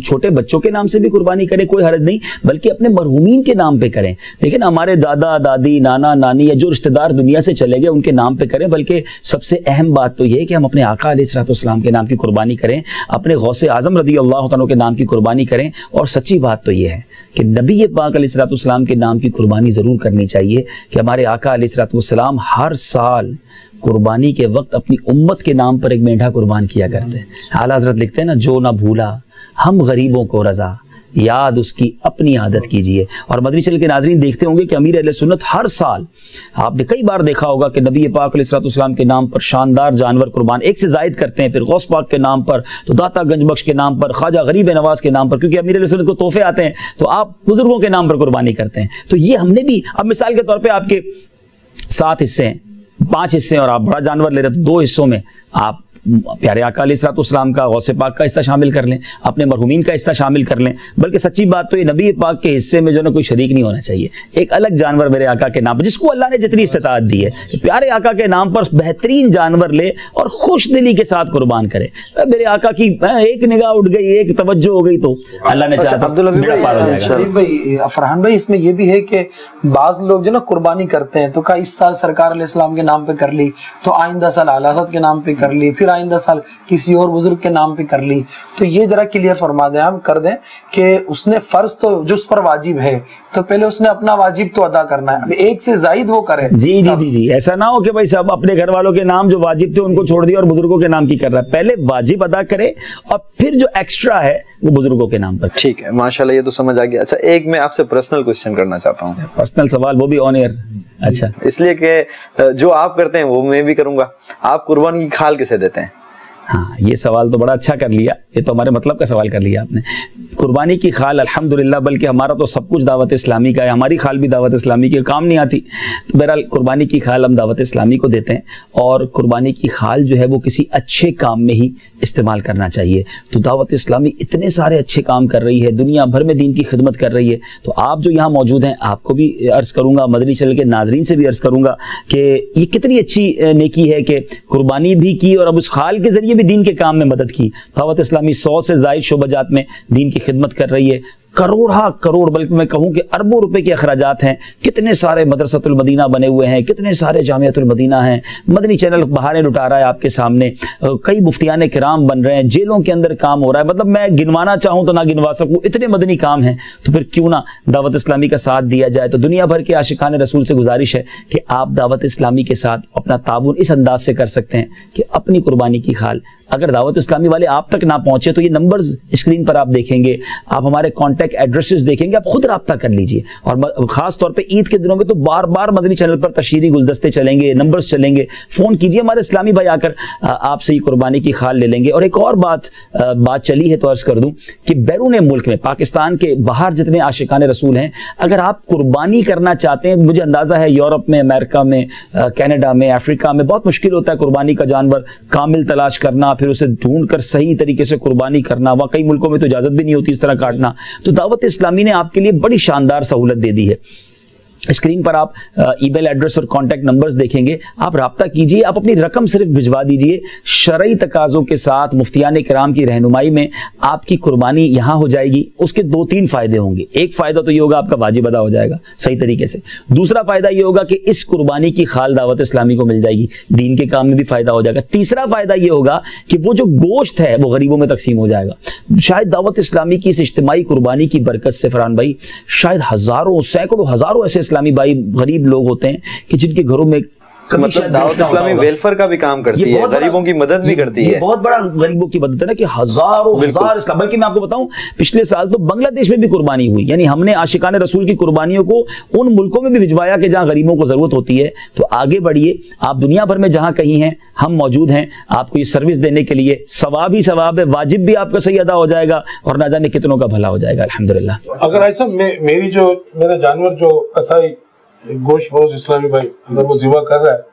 چھوٹے بچوں کے نام سے بھی قربانی کریں، کوئی حرج نہیں، بلکہ اپنے مرحومین کے نام پہ کریں. لیکن ہمارے دادا دادی نانا نانی یا جو رشتہ دار دنیا سے چلے گئے ان کے نام پہ کریں. بلکہ سب سے اہم بات تو یہ ہے کہ ہم اپنے آقا علیہ الصلوۃ والسلام کے نام کی قربانی کریں، اپنے غوث اعظم رضی اللہ تعالیٰ کے نام کی قربانی کریں. اور سچی بات تو یہ ہے کہ نبی پاک علیہ الصلوۃ والسلام کے نام کی قربانی ضرور کرنی چاہیے. کہ ہمارے آقا علیہ الصلوۃ والسلام ہر سال قربانی کے وقت اپنی امت کے نام پر ایک مینڈھا قربان کیا کرتے ہیں. اعلیٰ حضرت لکھتے ہیں نا، جو نہ بھولا ہم غریبوں کو رضا، یاد اس کی اپنی عادت کیجئے. اور مدنی چینل کے ناظرین دیکھتے ہوں گے کہ امیر اہل سنت ہر سال، آپ نے کئی بار دیکھا ہوگا کہ نبی پاک علیہ الصلوۃ والسلام کے نام پر شاندار جانور قربان، ایک سے زائد کرتے ہیں. پھر غوث پاک کے نام پر، تو داتا گنج بخش کے نام پر، خواجہ غریب نواز کے نام پر، کیونکہ امیر اہل سنت کو تحفے آتے ہیں تو آپ بزرگوں کے نام پر قربانی کرتے ہیں. تو یہ ہم نے بھی، اب مثال کے طور پہ آپ کے 7 حصے ہیں، 5 حصے ہیں، اور آپ بڑا جانور لے رہے تو 2 حصوں میں آپ پیارے آقا علیہ الصلوۃ والسلام کا، غوث پاک کا حصہ شامل کر لیں، اپنے مرحومین کا حصہ شامل کر لیں. بلکہ سچی بات تو یہ نبی پاک کے حصے میں جو نا کوئی شریک نہیں ہونا چاہیے. ایک الگ جانور میرے آقا کے نام پر، جس کو اللہ نے جتنی استطاعت دی ہے، پیارے آقا کے نام پر بہترین جانور لے اور خوش دلی کے ساتھ قربان کرے. میرے آقا کی ایک نگاہ اٹھ گئی، ایک توجہ ہو گئی تو اللہ نے چاہا فرحان بھائی، اس میں یہ بھی ہے کہ بعض لوگ جو نا قربانی کرتے ہیں تو کہا اس سال سرکار علیہ السلام کے نام پہ کر لی، تو آئندہ سال اعلیٰ حضرت کے نام پہ کر لی، پھر آئندہ سال کسی اور بزرگ کے نام پہ کر لی. تو یہ ذرا کلیئر فرما دیں، ہم کر دیں کہ اس نے فرض تو جو اس پر واجب ہے تو پہلے اس نے اپنا واجب تو ادا کرنا ہے، اب ایک سے زائد وہ کرے. جی ایسا نہ ہو کہ بھائی صاحب اپنے گھر والوں کے نام جو واجب تھے ان کو چھوڑ دیا اور بزرگوں کے نام کی کر رہا ہے. پہلے واجب ادا کرے اور پھر جو ایکسٹرا ہے وہ بزرگوں کے نام پر. ٹھیک ہے، ماشاءاللہ یہ تو سمجھ آ گیا. اچھا، ایک میں آپ سے پرسنل کوسچن کرنا چاہتا ہوں. پرسنل سوال، وہ بھی آن ایئر؟ اچھا، اس لیے کہ جو آپ کرتے ہیں وہ میں بھی کروں گا. آپ قربانی کی کھال کیسے دیتے ہیں؟ ہاں، یہ سوال تو بڑا اچھا کر لیا، یہ تو ہمارے مطلب کا سوال کر لیا آپ نے. قربانی کی کھال الحمدللہ، بلکہ ہمارا تو سب کچھ دعوت اسلامی کا ہے، ہماری کھال بھی دعوت اسلامی کی کام نہیں آتی. تو بہرحال قربانی کی کھال ہم دعوت اسلامی کو دیتے ہیں، اور قربانی کی کھال جو ہے وہ کسی اچھے کام میں ہی استعمال کرنا چاہیے. تو دعوت اسلامی اتنے سارے اچھے کام کر رہی ہے، دنیا بھر میں دین کی خدمت کر رہی ہے. تو آپ جو یہاں موجود ہیں، آپ کو بھی عرض کروں گا، مدنی چینل کے ناظرین سے بھی عرض کروں گا کہ یہ کتنی اچھی نیکی ہے کہ قربانی بھی کی اور اب اس کھال کے ذریعے بھی دین کے کام میں مدد کی. دعوت اسلامی 100 سے زائد شعبہ جات میں دین کی خدمت کر رہی ہے. کروڑ بلکہ میں کہوں کہ اربوں روپے کے اخراجات ہیں. کتنے سارے مدرسۃ المدینہ بنے ہوئے ہیں، کتنے سارے جامعۃ المدینہ ہیں. مدنی چینل بہاریں لٹا رہا ہے آپ کے سامنے. کئی مفتیان کرام بن رہے ہیں، جیلوں کے اندر کام ہو رہا ہے. مطلب میں گنوانا چاہوں تو نہ گنوا سکوں، اتنے مدنی کام ہیں. تو پھر کیوں نہ دعوت اسلامی کا ساتھ دیا جائے. تو دنیا بھر کے عاشقان رسول سے گزارش ہے کہ آپ دعوت اسلامی کے ساتھ اپنا تعاون اس انداز سے کر سکتے ہیں کہ اپنی قربانی کی کھال، اگر دعوت اسلامی والے آپ تک نہ پہنچے تو یہ نمبرز اسکرین پر آپ دیکھیں گے، آپ ہمارے کانٹیکٹ ایڈریسز دیکھیں گے، آپ خود رابطہ کر لیجئے. اور خاص طور پہ عید کے دنوں میں تو بار بار مدنی چینل پر تشہیری گلدستے چلیں گے، نمبرز چلیں گے، فون کیجئے، ہمارے اسلامی بھائی آ کر آپ سے یہ قربانی کی کھال لے لیں گے. اور ایک اور بات چلی ہے تو عرض کر دوں کہ بیرون ملک میں، پاکستان کے باہر جتنے عاشقان رسول ہیں، اگر آپ قربانی کرنا چاہتے ہیں، مجھے اندازہ ہے یورپ میں، امریکہ میں، کینیڈا میں، افریقہ میں بہت مشکل ہوتا ہے قربانی کا جانور کامل تلاش کرنا، پھر اسے ڈھونڈ کر صحیح طریقے سے قربانی کرنا. واقعی ملکوں میں تو اجازت بھی نہیں ہوتی اس طرح کاٹنا. تو دعوت اسلامی نے آپ کے لیے بڑی شاندار سہولت دے دی ہے. اسکرین پر آپ ای میل ایڈریس اور کانٹیکٹ نمبرز دیکھیں گے، آپ رابطہ کیجئے، آپ اپنی رقم صرف بھجوا دیجئے. شرعی تقاضوں کے ساتھ مفتیان کرام کی رہنمائی میں آپ کی قربانی یہاں ہو جائے گی. اس کے 2-3 فائدے ہوں گے. ایک فائدہ تو یہ ہوگا آپ کا واجب ادا ہو جائے گا صحیح طریقے سے. دوسرا فائدہ یہ ہوگا کہ اس قربانی کی کھال دعوت اسلامی کو مل جائے گی، دین کے کام میں بھی فائدہ ہو جائے گا. تیسرا فائدہ یہ ہوگا کہ وہ جو گوشت ہے وہ غریبوں میں تقسیم ہو جائے گا. شاید دعوت اسلامی کی اس اجتماعی قربانی کی برکت سے فرحان بھائی، شاید ہزاروں، سینکڑوں، ہزاروں ایسے اسلامی بھائی غریب لوگ ہوتے ہیں کہ جن کے گھروں میں مطلب دعوت اسلامی ویلفیئر کا بھی کام کرتی ہے, غریبوں کی مدد بھی کرتی ہے. بہت بڑا غریبوں کی مدد ہے نا, کہ ہزاروں ہزار اسلام, بلکہ میں آپ کو بتاؤں پچھلے سال تو بنگلہ دیش میں بھی قربانی ہوئی. یعنی ہم نے عاشقان رسول کی قربانیوں کو ان ملکوں میں بھی بھجوایا کہ جہاں غریبوں کو ضرورت ہوتی ہے. تو آگے بڑھیے, آپ دنیا بھر میں جہاں کہیں ہیں ہم موجود ہیں آپ کو یہ سروس دینے کے لیے. ثواب ہی ثواب ہے, واجب بھی آپ کا صحیح ادا ہو جائے گا اور نہ جانے کتنوں کا بھلا ہو جائے گا الحمدللہ. اگر ایسا میرا جانور جو قصائی گوشت فروش اسلامی بھائی اگر وہ ذبح کر رہا ہے,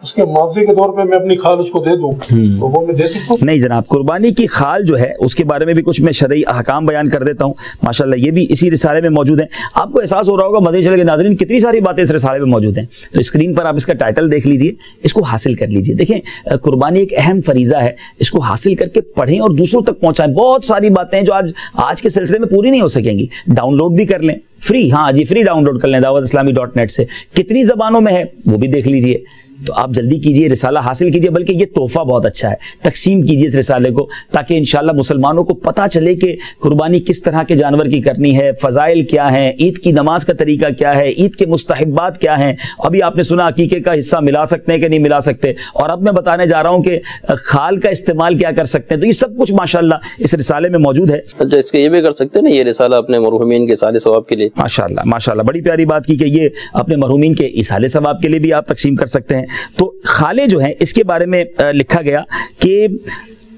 اس کے معاوضے کے طور پہ میں اپنی کھال اس کو دے دوں تو وہ میں دے سکتا ہوں؟ نہیں جناب, قربانی کی کھال جو ہے اس کے بارے میں بھی کچھ میں شرعی احکام بیان کر دیتا ہوں. ماشاءاللہ یہ بھی اسی رسالے میں موجود ہیں. آپ کو احساس ہو رہا ہوگا مدنی چینل کے ناظرین کتنی ساری باتیں اس رسالے میں موجود ہیں. تو اسکرین پر آپ اس کا ٹائٹل دیکھ لیجئے, اس کو حاصل کر لیجئے. دیکھیں قربانی ایک اہم فریضہ ہے, اس کو حاصل کر کے پڑھیں اور دوسروں تک پہنچائیں. بہت ساری باتیں ہیں جو آج کے سلسلے میں پوری نہیں ہو سکیں گی. ڈاؤن لوڈ بھی کر لیں فری, ہاں جی فری ڈاؤن لوڈ کر لیں dawatIslami.net سے. کتنی زبانوں میں ہے وہ بھی دیکھ لیجئے. تو آپ جلدی کیجئے, رسالہ حاصل کیجئے. بلکہ یہ تحفہ بہت اچھا ہے, تقسیم کیجئے اس رسالے کو تاکہ انشاءاللہ مسلمانوں کو پتہ چلے کہ قربانی کس طرح کے جانور کی کرنی ہے, فضائل کیا ہیں, عید کی نماز کا طریقہ کیا ہے, عید کے مستحبات کیا ہیں. ابھی آپ نے سنا عقیقے کا حصہ ملا سکتے ہیں کہ نہیں ملا سکتے, اور اب میں بتانے جا رہا ہوں کہ کھال کا استعمال کیا کر سکتے ہیں. تو یہ سب کچھ ماشاءاللہ اس رسالے میں موجود ہے. اچھا, اس کے یہ بھی کر سکتے ہیں نا یہ رسالہ اپنے مرحومین کے ایصال ثواب کے لیے؟ ماشاءاللہ ماشاءاللہ بڑی پیاری بات کی کہ یہ اپنے مرحومین کے ایصال ثواب کے لیے بھی آپ تقسیم کر سکتے ہیں. تو کھالیں جو ہیں اس کے بارے میں لکھا گیا کہ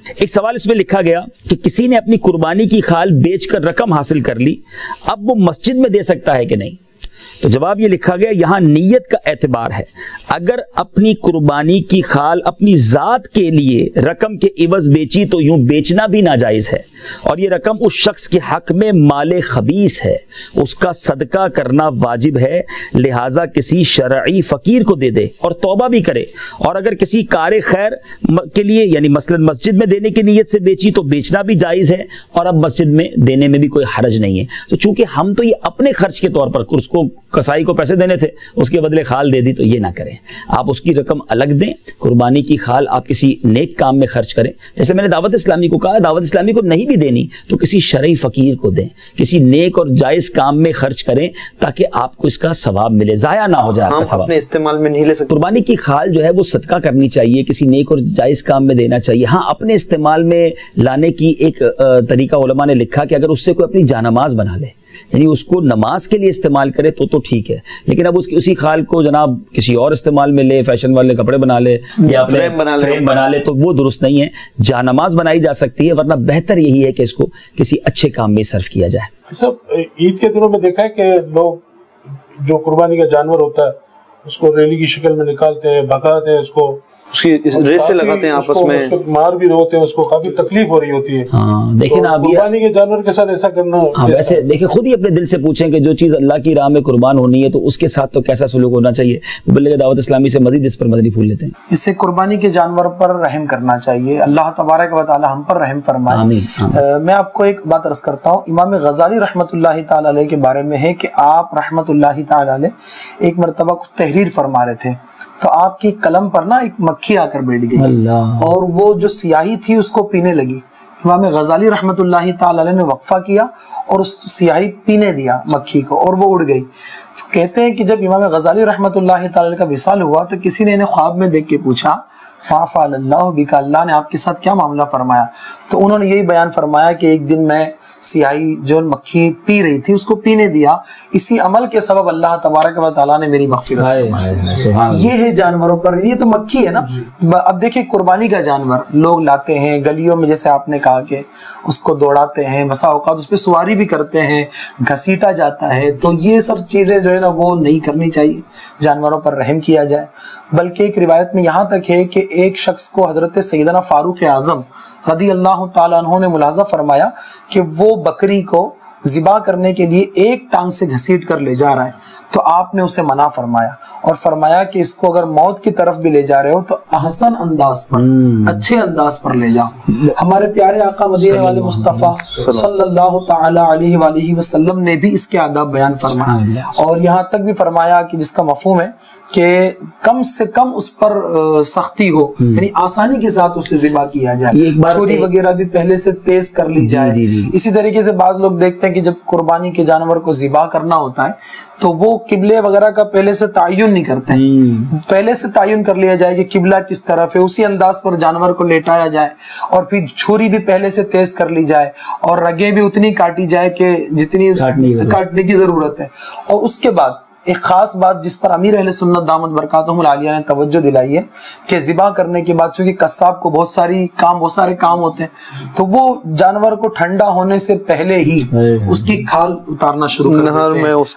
ایک سوال اس میں لکھا گیا کہ کسی نے اپنی قربانی کی کھال بیچ کر رقم حاصل کر لی, اب وہ مسجد میں دے سکتا ہے کہ نہیں؟ تو جواب یہ لکھا گیا یہاں نیت کا اعتبار ہے. اگر اپنی قربانی کی کھال اپنی ذات کے لیے رقم کے عوض بیچی تو یوں بیچنا بھی ناجائز ہے, اور یہ رقم اس شخص کے حق میں مال خبیث ہے, اس کا صدقہ کرنا واجب ہے. لہٰذا کسی شرعی فقیر کو دے دے اور توبہ بھی کرے. اور اگر کسی کار خیر کے لیے یعنی مثلا مسجد میں دینے کی نیت سے بیچی تو بیچنا بھی جائز ہے, اور اب مسجد میں دینے میں بھی کوئی حرج نہیں ہے. تو چونکہ ہم تو یہ اپنے خرچ کے طور پر اس کو کسائی کو پیسے دینے تھے, اس کے بدلے کھال دے دی, تو یہ نہ کریں. آپ اس کی رقم الگ دیں, قربانی کی کھال آپ کسی نیک کام میں خرچ کریں. جیسے میں نے دعوت اسلامی کو کہا, دعوت اسلامی کو نہیں بھی دینی تو کسی شرعی فقیر کو دیں, کسی نیک اور جائز کام میں خرچ کریں تاکہ آپ کو اس کا ثواب ملے, ضائع نہ ہو جائے. ہم اپنے استعمال میں نہیں لے سکتے. قربانی کی کھال جو ہے وہ صدقہ کرنی چاہیے, کسی نیک اور جائز کام میں دینا چاہیے. ہاں اپنے استعمال میں لانے کی ایک طریقہ علماء نے لکھا کہ اگر اس سے کوئی اپنی جانماز بنا لے, یعنی اس کو نماز کے لیے استعمال کرے تو ٹھیک ہے. لیکن اب اسی کھال کو جناب کسی اور استعمال میں لے, فیشن والے کپڑے بنا لے یا فریم بنا لے, تو وہ درست نہیں ہے. جانماز بنائی جا سکتی ہے, ورنہ بہتر یہی ہے کہ اس کو کسی اچھے کام میں صرف کیا جائے. سب عید کے دنوں میں دیکھا ہے کہ لوگ جو قربانی کا جانور ہوتا ہے اس کو ریلی کی شکل میں نکالتے ہیں, بھگاتے ہیں, اس کو اس کی ریس سے لگاتے ہیں آپس میں, مار بھی ہوتے ہیں, اس کو کافی تکلیف ہو رہی ہوتی ہے. ہاں دیکھیں نا, قربانی کے جانور کے ساتھ ایسا کرنا, ویسے دیکھیں خود ہی اپنے دل سے پوچھیں کہ جو چیز اللہ کی راہ میں قربان ہونی ہے تو اس کے ساتھ تو کیسا سلوک ہونا چاہیے. بلکہ دعوت اسلامی سے مزید اس پر مدنی پھول لیتے ہیں. اس سے قربانی کے جانور پر رحم کرنا چاہیے. اللہ تبارک و تعالی ہم پر رحم فرمائے. آمین. میں آپ کو ایک بات عرض کرتا ہوں, امام غزالی رحمۃ اللہ تعالی علیہ کے بارے میں ہے کہ آپ رحمۃ اللہ تعالی علیہ ایک مرتبہ تحریر فرما رہے تھے, تو آپ کی قلم پر نا ایک مکھی آ کر بیٹھ گئی اور وہ جو سیاہی تھی اس کو پینے لگی. امام غزالی رحمۃ اللہ تعالی علیہ نے وقفہ کیا اور اس سیاہی پینے دیا مکھی کو, اور وہ اڑ گئی. کہتے ہیں کہ جب امام غزالی رحمۃ اللہ تعالی علیہ کا وصال ہوا تو کسی نے انہیں خواب میں دیکھ کے پوچھا ما فعل اللہ بک, اللہ نے آپ کے ساتھ کیا معاملہ فرمایا؟ تو انہوں نے یہی بیان فرمایا کہ ایک دن میں سیاہی جو مکھی پی رہی تھی اس کو پینے دیا, اسی عمل کے سبب اللہ تبارک و تعالیٰ نے میری مغفرت. یہ ہے جانوروں پر, یہ تو مکھی ہے نا. اب دیکھیں قربانی کا جانور لوگ لاتے ہیں گلیوں میں, جیسے آپ نے کہا کہ اس کو دوڑاتے ہیں, بسا اوقات اس پہ سواری بھی کرتے ہیں, گھسیٹا جاتا ہے. تو یہ سب چیزیں جو ہے نا وہ نہیں کرنی چاہیے, جانوروں پر رحم کیا جائے. بلکہ ایک روایت میں یہاں تک ہے کہ ایک شخص کو حضرت سیدنا فاروق اعظم رضی اللہ تعالیٰ عنہ نے ملاحظہ فرمایا کہ وہ بکری کو ذبح کرنے کے لیے ایک ٹانگ سے گھسیٹ کر لے جا رہا ہے, تو آپ نے اسے منع فرمایا اور فرمایا کہ اس کو اگر موت کی طرف بھی لے جا رہے ہو تو احسن انداز پر, اچھے انداز پر لے جاؤ. ہمارے پیارے آقا مدینے والے مصطفیٰ صلی اللہ تعالی علیہ وآلہ وسلم نے بھی اس کے آداب بیان فرمایا, اور یہاں تک بھی فرمایا کہ جس کا مفہوم ہے کہ کم سے کم اس پر سختی ہو, یعنی آسانی کے ساتھ اسے ذبح کیا جائے, چھری وغیرہ بھی پہلے سے تیز کر لی جائے. اسی طریقے سے بعض لوگ دیکھتے ہیں کہ جب قربانی کے جانور کو ذبح کرنا ہوتا ہے تو وہ قبلے وغیرہ کا پہلے سے تعین نہیں کرتے ہیں، پہلے سے تعین کر لیا جائے کہ قبلہ کس طرف ہے، اسی انداز پر جانور کو لیٹایا جائے، اور پھر چھری بھی پہلے سے تیز کر لی جائے، اور رگیں بھی اتنی کاٹی جائے کہ جتنی کاٹنے کی ضرورت ہے. اور اس کے بعد ایک خاص بات جس پر امیر اہل سنت دامت برکاتہم العالیہ نے توجہ دلائی ہے کہ ذبح کرنے کے بعد چونکہ قصاب کو بہت سارے کام ہوتے ہیں، تو وہ جانور کو ٹھنڈا ہونے سے پہلے ہی اس کی کھال اتارنا شروع کر دیتے ہیں، اس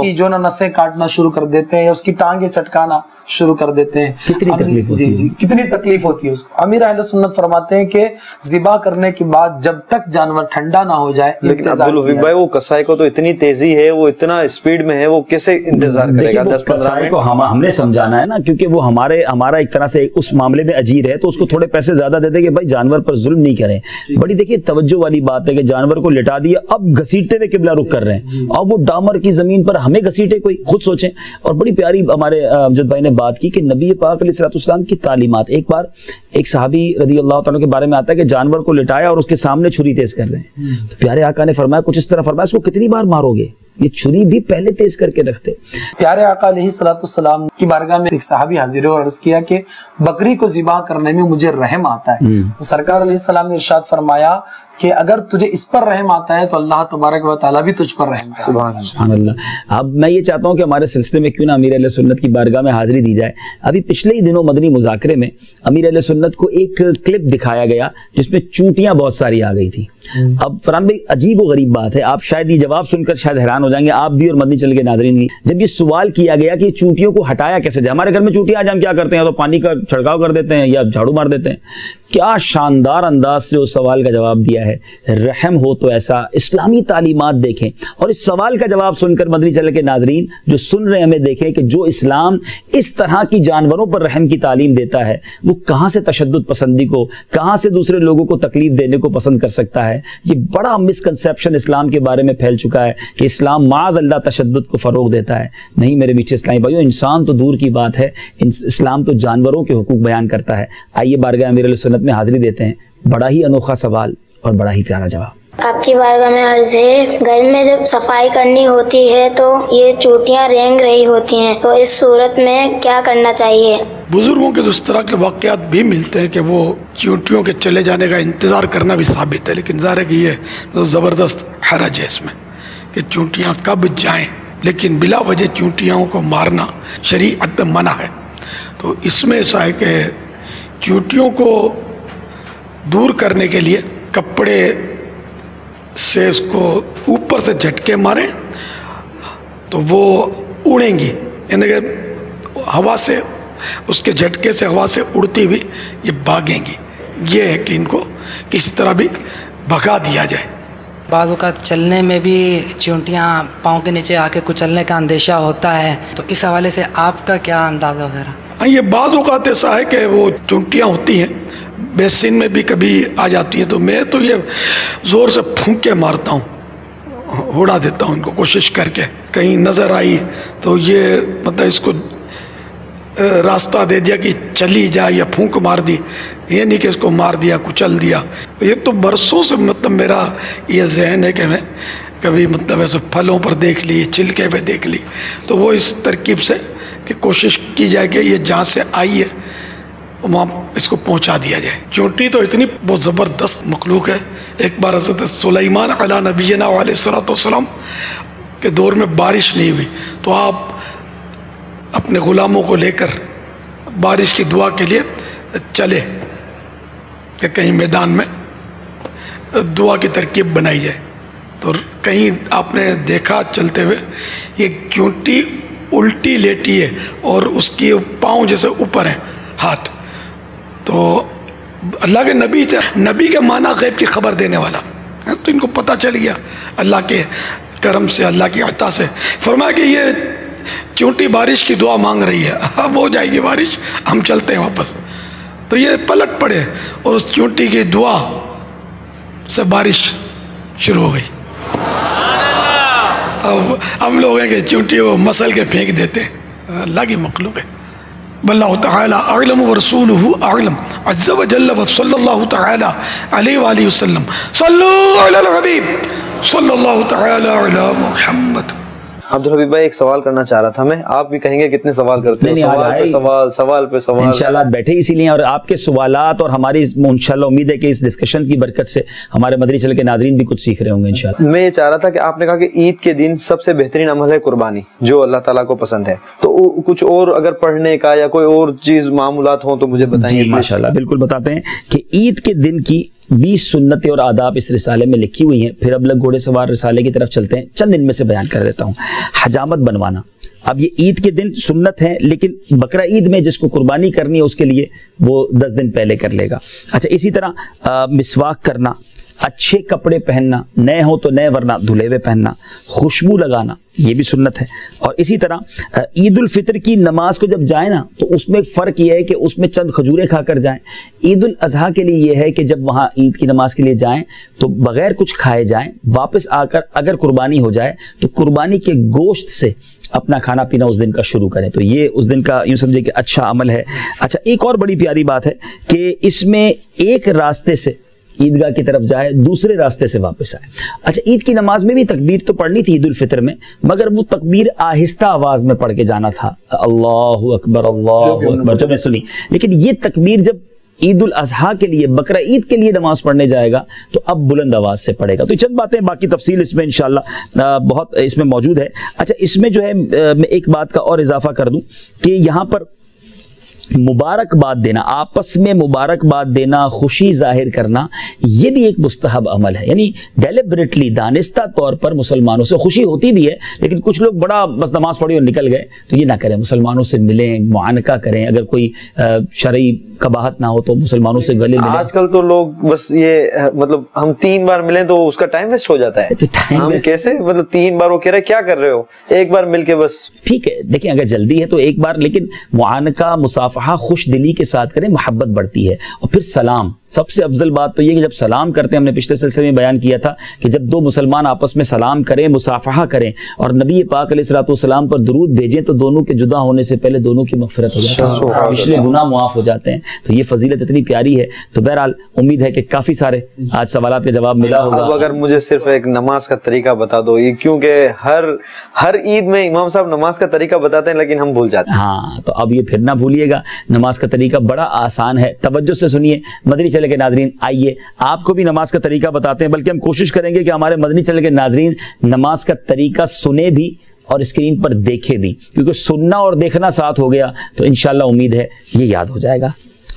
کی جو نسیں کاٹنا شروع کر دیتے ہیں، یا اس کی ٹانگیں چٹکانا شروع کر دیتے ہیں. کتنی تکلیف ہوتی ہے اس کو. امیر اہل سنت فرماتے ہیں کہ ذبح کرنے کے بعد جب تک جانور ٹھنڈا نہ ہو جائے. لیکن عبدالوہاب بھائی وہ قصائی کو تو اتنی تیزی ہے، وہ اتنا اسپیڈ میں ہے، وہ کیسے انتظار کرے گا 10-15 منٹ کو ہم نے سمجھانا ہے نا، کیونکہ وہ ہمارا ایک طرح سے اس معاملے میں اجیر ہے، تو اس کو تھوڑے پیسے زیادہ دے دیں کہ بھائی جانور پر ظلم نہیں کریں. بڑی دیکھیے توجہ والی بات ہے کہ جانور کو لٹا دیا، اب گھسیٹتے ہوئے قبلہ رخ کر رہے ہیں، اب وہ ڈامر کی زمین پر ہمیں گھسیٹے کوئی، خود سوچیں. اور بڑی پیاری ہمارے امجد بھائی نے بات کی کہ نبی پاک علیہ الصلوۃ والسلام کی تعلیمات. ایک بار ایک صحابی رضی اللہ تعالیٰ کے بارے میں آتا ہے کہ جانور کو لٹایا اور اس کے سامنے چھری تیز کر رہے ہیں، تو پیارے آقا نے فرمایا کچھ اس طرح فرمایا اس کو کتنی بار مارو گے، یہ چھری بھی پہلے تیز کر کے رکھتے. پیارے آقا علیہ الصلوۃ والسلام کی بارگاہ میں ایک صحابی حاضر ہو اور عرض کیا کہ بکری کو ذبح کرنے میں مجھے رحم آتا ہے. تو سرکار علیہ السلام نے ارشاد فرمایا کہ اگر تجھے اس پر رحم آتا ہے تو اللہ تبارک و تعالیٰ بھی تجھ پر رحم کرے. سبحان اللہ. اب میں یہ چاہتا ہوں کہ ہمارے سلسلے میں کیوں نہ امیر اہل سنت کی بارگاہ میں حاضری دی جائے. ابھی پچھلے ہی دنوں مدنی مذاکرے میں امیر اہل سنت کو ایک کلپ دکھایا گیا جس میں چونٹیاں بہت ساری آ گئی تھی. اب فرحان بھائی عجیب و غریب بات ہے، آپ شاید یہ جواب سن کر شاید حیران ہو جائیں گے آپ بھی اور مدنی چل کے ناظرین بھی. جب یہ سوال کیا گیا کہ چونٹیوں کو ہٹایا کیسے جائے، ہمارے گھر میں چونٹیاں آج ہم کیا کرتے ہیں، تو پانی کا چھڑکاؤ کر دیتے ہیں یا جھاڑو مار دیتے ہیں. کیا شاندار انداز سے اس سوال کا جواب دیا ہے. رحم ہو تو ایسا اسلامی تعلیمات دیکھیں، اور اس سوال کا جواب سن کر مدنی چل کے ناظرین جو سن رہے ہیں ہمیں دیکھیں کہ جو اسلام اس طرح کی جانوروں پر رحم کی تعلیم دیتا ہے وہ کہاں سے تشدد پسندی کو، کہاں سے دوسرے لوگوں کو تکلیف دینے کو پسند کر سکتا ہے. یہ بڑا مسکنسیپشن اسلام کے بارے میں پھیل چکا ہے کہ اسلام معاذ اللہ تشدد کو فروغ دیتا ہے. نہیں میرے میٹھے اسلامی بھائیو، انسان تو دور کی بات ہے، اسلام تو جانوروں کے حقوق بیان کرتا ہے. آئیے بارگاہ امیر علیہ سنت میں حاضری دیتے ہیں. بڑا ہی انوکھا سوال اور بڑا ہی پیارا جواب. آپ کی بارگاہ میں عرض ہے، گھر میں جب صفائی کرنی ہوتی ہے تو یہ چونٹیاں رینگ رہی ہوتی ہیں، تو اس صورت میں کیا کرنا چاہیے؟ بزرگوں کے اس طرح کے واقعات بھی ملتے ہیں کہ وہ چونٹیوں کے چلے جانے کا انتظار کرنا بھی ثابت ہے، لیکن ظاہر ہے کہ یہ زبردست حرج ہے اس میں کہ چونٹیاں کب جائیں، لیکن بلا وجہ چونٹیوں کو مارنا شریعت میں منع ہے. تو اس میں ایسا ہے کہ چونٹیوں کو دور کرنے کے لیے کپڑے سے اس کو اوپر سے جھٹکے ماریں تو وہ اڑیں گی، یعنی کہ ہوا سے اس کے جھٹکے سے ہوا سے اڑتی ہوئی یہ بھاگیں گی. یہ ہے کہ ان کو کسی طرح بھی بھگا دیا جائے. بعض اوقات چلنے میں بھی چونٹیاں پاؤں کے نیچے آ کے کچلنے کا اندیشہ ہوتا ہے، تو اس حوالے سے آپ کا کیا انداز وغیرہ؟ یہ بعض اوقات ایسا ہے کہ وہ چونٹیاں ہوتی ہیں بیسن میں بھی کبھی آ جاتی ہیں، تو میں تو یہ زور سے پھونک کے مارتا ہوں، اڑا دیتا ہوں ان کو کوشش کر کے. کہیں نظر آئی تو یہ مطلب اس کو راستہ دے دیا کہ چلی جائے یا پھونک مار دی، یہ نہیں کہ اس کو مار دیا کچل دیا. یہ تو برسوں سے مطلب میرا یہ ذہن ہے کہ میں کبھی مطلب ایسے پھلوں پر دیکھ لی، چھلکے پہ دیکھ لی، تو وہ اس ترکیب سے کہ کوشش کی جائے کہ یہ جہاں سے آئی ہے وہاں اس کو پہنچا دیا جائے. چونٹی تو اتنی بہت زبردست مخلوق ہے. ایک بار حضرت سلیمان علی نبینا علیہ الصلوۃ والسلام کے دور میں بارش نہیں ہوئی، تو آپ اپنے غلاموں کو لے کر بارش کی دعا کے لیے چلے کہ کہیں میدان میں دعا کی ترکیب بنائی جائے. تو کہیں آپ نے دیکھا چلتے ہوئے یہ چونٹی الٹی لیٹی ہے اور اس کی پاؤں جیسے اوپر ہیں، ہاتھ. تو اللہ کے نبی تھے، نبی کے معنی غیب کی خبر دینے والا، تو ان کو پتہ چل گیا اللہ کے کرم سے، اللہ کی عطا سے. فرمایا کہ یہ چونٹی بارش کی دعا مانگ رہی ہے، اب ہو جائے گی بارش، ہم چلتے ہیں واپس. تو یہ پلٹ پڑے اور اس چونٹی کی دعا سے بارش شروع ہو گئی. اب ہم لوگ ہیں کہ چونٹی وہ مسل کے پھینک دیتے ہیں، اللہ کی مخلوق ہے. واللہ تعالی اعلم ورسولہ اعلم عز وجل وصلی اللہ تعالی علیہ وآلہ وسلم. صلو علی الحبیب صلی اللہ تعالی علی محمد. عبدالحبیب بھائی ایک سوال کرنا چاہ رہا تھا میں, آپ بھی کہیں گے کتنے سوال کرتے ہیں, سوال پہ سوال, سوال پہ سوال. انشاءاللہ بیٹھے اسی لیے, اور آپ کے سوالات اور ہماری انشاءاللہ امید ہے کہ اس ڈسکشن کی برکت سے ہمارے مدنی چینل کے ناظرین بھی کچھ سیکھ رہے ہوں گے انشاءاللہ. میں یہ چاہ رہا تھا کہ آپ نے کہا کہ عید کے دن سب سے بہترین عمل ہے قربانی, جو اللہ تعالیٰ کو پسند ہے, تو کچھ اور اگر پڑھنے کا یا کوئی اور چیز معمولات ہوں تو مجھے بتائیں. جی ماشاءاللہ بالکل بتاتے ہیں کہ عید کے دن کی 20 سنتیں اور آداب اس رسالے میں لکھی ہوئی ہیں. پھر اب لگ گھوڑے سوار رسالے کی طرف چلتے ہیں, چند ان میں سے بیان کر دیتا ہوں. حجامت بنوانا, اب یہ عید کے دن سنت ہے, لیکن بقرہ عید میں جس کو قربانی کرنی ہے اس کے لیے وہ 10 دن پہلے کر لے گا. اچھا, اسی طرح مسواک کرنا, اچھے کپڑے پہننا, نئے ہو تو نئے ورنہ دھلے ہوئے پہننا, خوشبو لگانا, یہ بھی سنت ہے. اور اسی طرح عید الفطر کی نماز کو جب جائیں نا تو اس میں فرق یہ ہے کہ اس میں چند کھجوریں کھا کر جائیں. عید الاضحیٰ کے لیے یہ ہے کہ جب وہاں عید کی نماز کے لیے جائیں تو بغیر کچھ کھائے جائیں, واپس آ کر اگر قربانی ہو جائے تو قربانی کے گوشت سے اپنا کھانا پینا اس دن کا شروع کریں. تو یہ اس دن کا یوں سمجھے کہ اچھا عمل ہے. اچھا, ایک اور بڑی پیاری بات ہے کہ اس میں ایک راستے سے عیدگاہ کی طرف جائے, دوسرے راستے سے واپس آئے. اچھا, عید کی نماز میں بھی تکبیر تو پڑھنی تھی عید الفطر میں, مگر وہ تکبیر آہستہ آواز میں پڑھ کے جانا تھا, اللہ اکبر اللہ اکبر جو میں سنی. لیکن یہ تکبیر جب عید الاضحیٰ کے لیے, بقرہ عید کے لیے نماز پڑھنے جائے گا تو اب بلند آواز سے پڑھے گا. تو چند باتیں, باقی تفصیل اس میں انشاءاللہ بہت اس میں موجود ہے. اچھا, اس میں جو ہے میں ایک بات کا اور اضافہ کر دوں کہ یہاں پر مبارکباد دینا, آپس میں مبارکباد دینا, خوشی ظاہر کرنا, یہ بھی ایک مستحب عمل ہے. یعنی ڈیلیبریٹلی, دانستہ طور پر مسلمانوں سے خوشی ہوتی بھی ہے, لیکن کچھ لوگ بڑا بس نماز پڑھی اور نکل گئے, تو یہ نہ کریں. مسلمانوں سے ملیں, معانقہ کریں, اگر کوئی شرعی قباحت نہ ہو تو مسلمانوں سے گلے ملیں. آج کل تو لوگ بس یہ مطلب ہم 3 بار ملیں تو اس کا ٹائم ویسٹ ہو جاتا ہے. ہم کیسے مطلب 3 بار, وہ کہہ رہے کیا کر رہے ہو, ایک بار مل کے بس. ٹھیک ہے, دیکھیں اگر جلدی ہے تو ایک بار, لیکن معانقہ مصافحہ خوش دلی کے ساتھ کریں, محبت بڑھتی ہے. اور پھر سلام, سب سے افضل بات تو یہ کہ جب سلام کرتے ہیں, ہم نے پچھلے سلسلے میں بیان کیا تھا کہ جب 2 مسلمان آپس میں سلام کریں, مصافحہ کریں اور نبی پاک علیہ الصلوۃ والسلام پر درود بھیجیں تو دونوں کے جدا ہونے سے پہلے دونوں کی مغفرت ہو جاتی ہے, پچھلے گناہ معاف ہو جاتے ہیں. تو یہ فضیلت اتنی پیاری ہے. تو بہرحال امید ہے کہ کافی سارے آج سوالات کا جواب ملا ہوگا. اب اگر مجھے صرف ایک نماز کا طریقہ بتا دو, یہ کیونکہ ہر عید میں امام صاحب نماز کا طریقہ بتاتے ہیں لیکن ہم بھول جاتے ہیں. ہاں, تو اب یہ پھر نہ بھولیے گا, نماز کا طریقہ بڑا آسان ہے. توجہ سے سنیے مدنی چینل کے ناظرین, آئیے آپ کو بھی نماز کا طریقہ بتاتے ہیں, بلکہ ہم کوشش کریں گے کہ ہمارے مدنی چینل کے ناظرین نماز کا طریقہ سنے بھی اور اسکرین پر دیکھے بھی, کیونکہ سننا اور دیکھنا ساتھ ہو گیا تو انشاءاللہ امید ہے یہ یاد ہو جائے گا.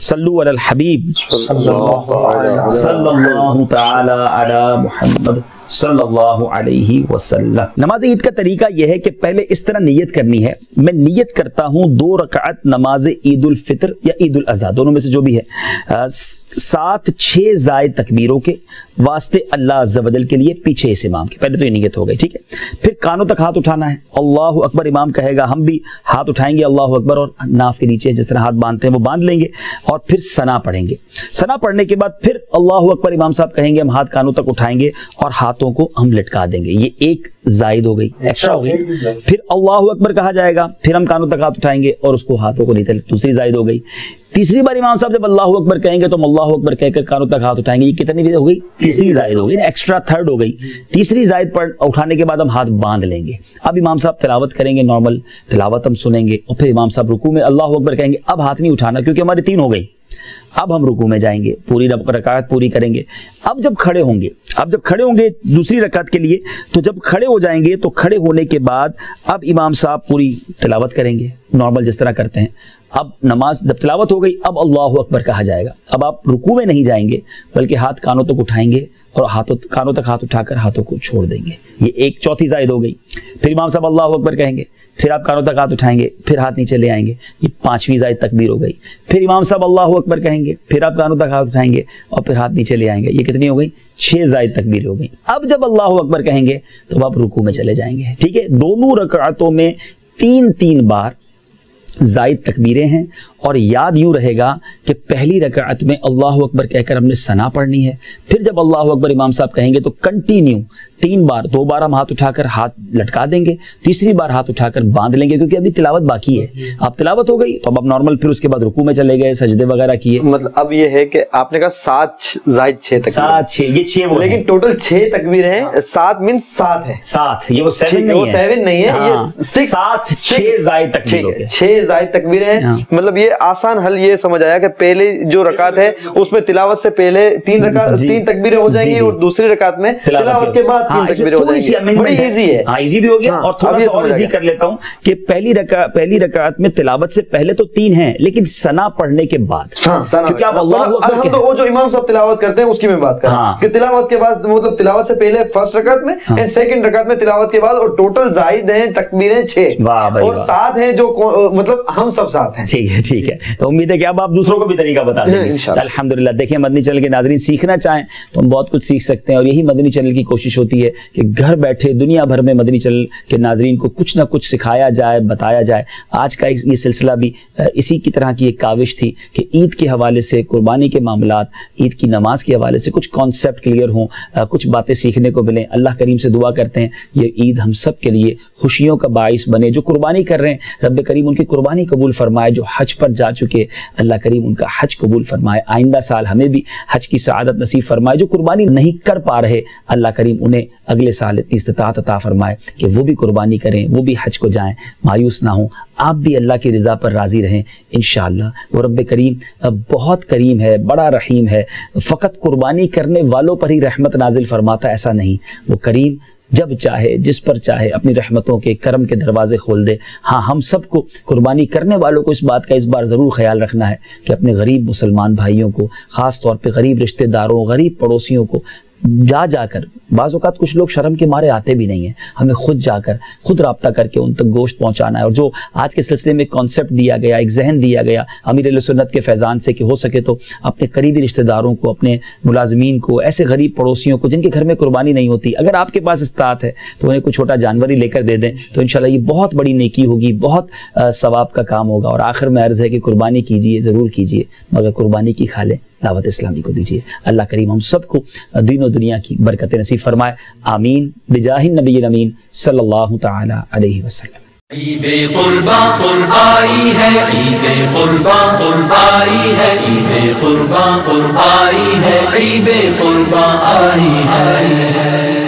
صلو علی الحبیب صلی اللہ تعالی علی محمد صلی اللہ علیہ وسلم. نماز عید کا طریقہ یہ ہے کہ پہلے اس طرح نیت کرنی ہے. میں نیت کرتا ہوں 2 رکعت نماز عید الفطر یا عید الاضحیٰ, دونوں میں سے جو بھی ہے, 7-6 زائد تکبیروں کے واسطے اللہ عز و جل کے لیے, پیچھے اس امام کے. پہلے تو یہ نیت ہو گئی, ٹھیک ہے. پھر کانوں تک ہاتھ اٹھانا ہے, اللہ اکبر امام کہے گا, ہم بھی ہاتھ اٹھائیں گے اللہ اکبر, اور ناف کے نیچے جس طرح ہاتھ باندھتے ہیں وہ باندھ لیں گے, اور پھر ثنا پڑھیں گے. ثنا پڑھنے کے بعد پھر اللہ اکبر امام صاحب کہیں گے, ہم ہاتھ کانوں تک اٹھائیں گے اور ہاتھوں کو ہم لٹکا دیں گے. یہ ایک زائد ہو گئی, ایکسٹرا ہو گئی. پھر اللہ اکبر کہا جائے گا, پھر ہم کانوں تک ہاتھ اٹھائیں گے اور اس کو ہاتھوں کو نیچے, دوسری زائد ہو گئی. تیسری بار امام صاحب جب اللہ اکبر کہیں گے تو ہم اللہ اکبر کہہ کر کانوں تک ہاتھ اٹھائیں گے. یہ کتنی بھی ہو گئی, تیسری زائد ہو گئی, ایکسٹرا تھرڈ ہو گئی. تیسری زائد پر اٹھانے کے بعد ہم ہاتھ باندھ لیں گے. اب امام صاحب تلاوت کریں گے, نارمل تلاوت ہم سنیں گے, اور پھر امام صاحب رکوع میں اللہ اکبر کہیں گے. اب ہاتھ نہیں اٹھانا کیونکہ ہماری 3 ہو گئی. اب ہم رکوع میں جائیں گے, پوری رکعت پوری کریں گے. اب جب کھڑے ہوں گے دوسری رکعت کے لیے, تو جب کھڑے ہو جائیں گے تو کھڑے ہونے کے بعد اب امام صاحب پوری تلاوت کریں گے, نارمل جس طرح کرتے ہیں. اب نماز جب تلاوت ہو گئی, اب اللہ اکبر کہا جائے گا. اب آپ رکوع میں نہیں جائیں گے بلکہ ہاتھ کانوں تک اٹھائیں گے اور کانوں تک ہاتھ اٹھا کر ہاتھوں کو چھوڑ دیں گے. یہ ایک چوتھی زائد ہو گئی. پھر امام صاحب اللہ اکبر کہیں گے, پھر آپ کانوں تک ہاتھ اٹھائیں گے, پھر ہاتھ نیچے لے آئیں گے. یہ 5ویں زائد تکبیر ہو گئی. پھر امام صاحب اللہ اکبر کہیں گے, پھر آپ کانوں تک ہاتھ اٹھائیں گے اور پھر ہاتھ نیچے لے آئیں گے. یہ کتنی ہو گئی, 6 زائد تکبیر ہو گئی. اب جب اللہ اکبر کہیں گے تو آپ رکوع میں چلے جائیں گے, ٹھیک ہے. دونوں رکعتوں میں 3 بار زائد تکبیریں ہیں اور یاد یوں رہے گا کہ پہلی رکعت میں اللہ اکبر کہہ کر ہم نے ثنا پڑھنی ہے، پھر جب اللہ اکبر امام صاحب کہیں گے تو کنٹینیو 3 بار، 2 بار ہم ہاتھ اٹھا کر ہاتھ لٹکا دیں گے، تیسری بار ہاتھ اٹھا کر باندھ لیں گے، کیونکہ ابھی تلاوت باقی ہے. اب تلاوت ہو گئی تو اب نارمل، پھر اس کے بعد رکوع میں چلے گئے، سجدے وغیرہ کیے. مطلب اب یہ ہے کہ آپ نے کہا 7 زائد 6 تکبیر، 7 6 یہ 6 وہ لیکن ٹوٹل 6 تکبیر ہیں. 7 مینس 7 ہے، 7 یہ وہ 7 نہیں ہے، 7 نہیں ہے، یہ 7 6 زائد تکبیر، 6 زائد تکبیر ہیں. مطلب یہ آسان حل یہ سمجھ آیا کہ پہلے جو رکعت ہے اس میں تلاوت سے پہلے 3 تکبیریں ہو جائیں گی، اور دوسری رکعت میں تلاوت کے بعد 3 تکبیریں ہو جائیں گی. بڑی ایزی ہے. ہاں ایزی بھی ہو گیا. اور تھوڑا سا اور ایزی کر لیتا ہوں کہ پہلی رکعت میں تلاوت سے پہلے تو 3 ہیں، لیکن ثنا پڑھنے کے بعد، کیونکہ آپ اللہ ہم تو وہ جو امام صاحب تلاوت کرتے ہیں اس کی میں بات کر رہا ہوں کہ تلاوت کے بعد، مطلب تلاوت سے پہلے فرسٹ رکعت میں اینڈ سیکنڈ رکعت میں تلاوت کے بعد، اور ٹوٹل زائد ہیں تکبیریں 6 اور 7 ہیں جو مطلب ہم سب 7 ہیں. ٹھیک ہے. تو امید ہے کہ اب آپ دوسروں کو بھی طریقہ بتا دیں گے الحمدللہ. دیکھیں مدنی چینل کے ناظرین سیکھنا چاہیں تو ہم بہت کچھ سیکھ سکتے ہیں، اور یہی مدنی چینل کی کوشش ہوتی ہے کہ گھر بیٹھے دنیا بھر میں مدنی چینل کے ناظرین کو کچھ نہ کچھ سکھایا جائے، بتایا جائے. آج کا یہ سلسلہ بھی اسی کی طرح کی ایک کاوش تھی کہ عید کے حوالے سے، قربانی کے معاملات، عید کی نماز کے حوالے سے کچھ کانسیپٹ کلیئر ہوں، کچھ باتیں سیکھنے کو ملیں. اللہ کریم سے دعا کرتے ہیں یہ عید ہم سب کے لیے خوشیوں کا باعث بنے. جو قربانی کر رہے ہیں رب کریم ان کی قربانی قبول فرمائے، جو حج پر جا چکے اللہ کریم ان کا حج قبول فرمائے. آئندہ سال ہمیں بھی حج کی سعادت نصیب فرمائے. جو قربانی نہیں کر پا رہے اللہ کریم انہیں اگلے سال اتنی استطاعت عطا فرمائے کہ وہ بھی قربانی کریں، وہ بھی حج کو جائیں، مایوس نہ ہوں. آپ بھی اللہ کی رضا پر راضی رہیں انشاءاللہ. وہ رب کریم بہت کریم ہے، بڑا رحیم ہے. فقط قربانی کرنے والوں پر ہی رحمت نازل فرماتا، ایسا نہیں. وہ کریم جب چاہے، جس پر چاہے اپنی رحمتوں کے، کرم کے دروازے کھول دے. ہاں ہم سب کو، قربانی کرنے والوں کو اس بات کا اس بار ضرور خیال رکھنا ہے کہ اپنے غریب مسلمان بھائیوں کو، خاص طور پہ غریب رشتہ داروں، غریب پڑوسیوں کو جا کر، بعض اوقات کچھ لوگ شرم کے مارے آتے بھی نہیں ہیں، ہمیں خود جا کر، خود رابطہ کر کے ان تک گوشت پہنچانا ہے. اور جو آج کے سلسلے میں کانسیپٹ دیا گیا، ایک ذہن دیا گیا امیر اہل سنت کے فیضان سے کہ ہو سکے تو اپنے قریبی رشتہ داروں کو، اپنے ملازمین کو، ایسے غریب پڑوسیوں کو جن کے گھر میں قربانی نہیں ہوتی، اگر آپ کے پاس استطاعت ہے تو انہیں کوئی چھوٹا جانور ہی لے کر دے دیں تو انشاءاللہ یہ بہت بڑی نیکی ہوگی، بہت ثواب کا کام ہوگا. اور آخر میں عرض ہے کہ قربانی کیجئے، ضرور کیجئے، مگر قربانی کی کھا لیں، دعوت اسلامی کو دیجیے. اللہ کریم ہم سب کو دین و دنیا کی برکت نصیب فرمائے. آمین بجاہ النبی الامین صلی اللہ تعالی علیہ وسلم. عید قرباں قربائی ہے، عید قرباں قربائی ہے، عید قرباں قربائی ہے، عید قرباں آئی ہے.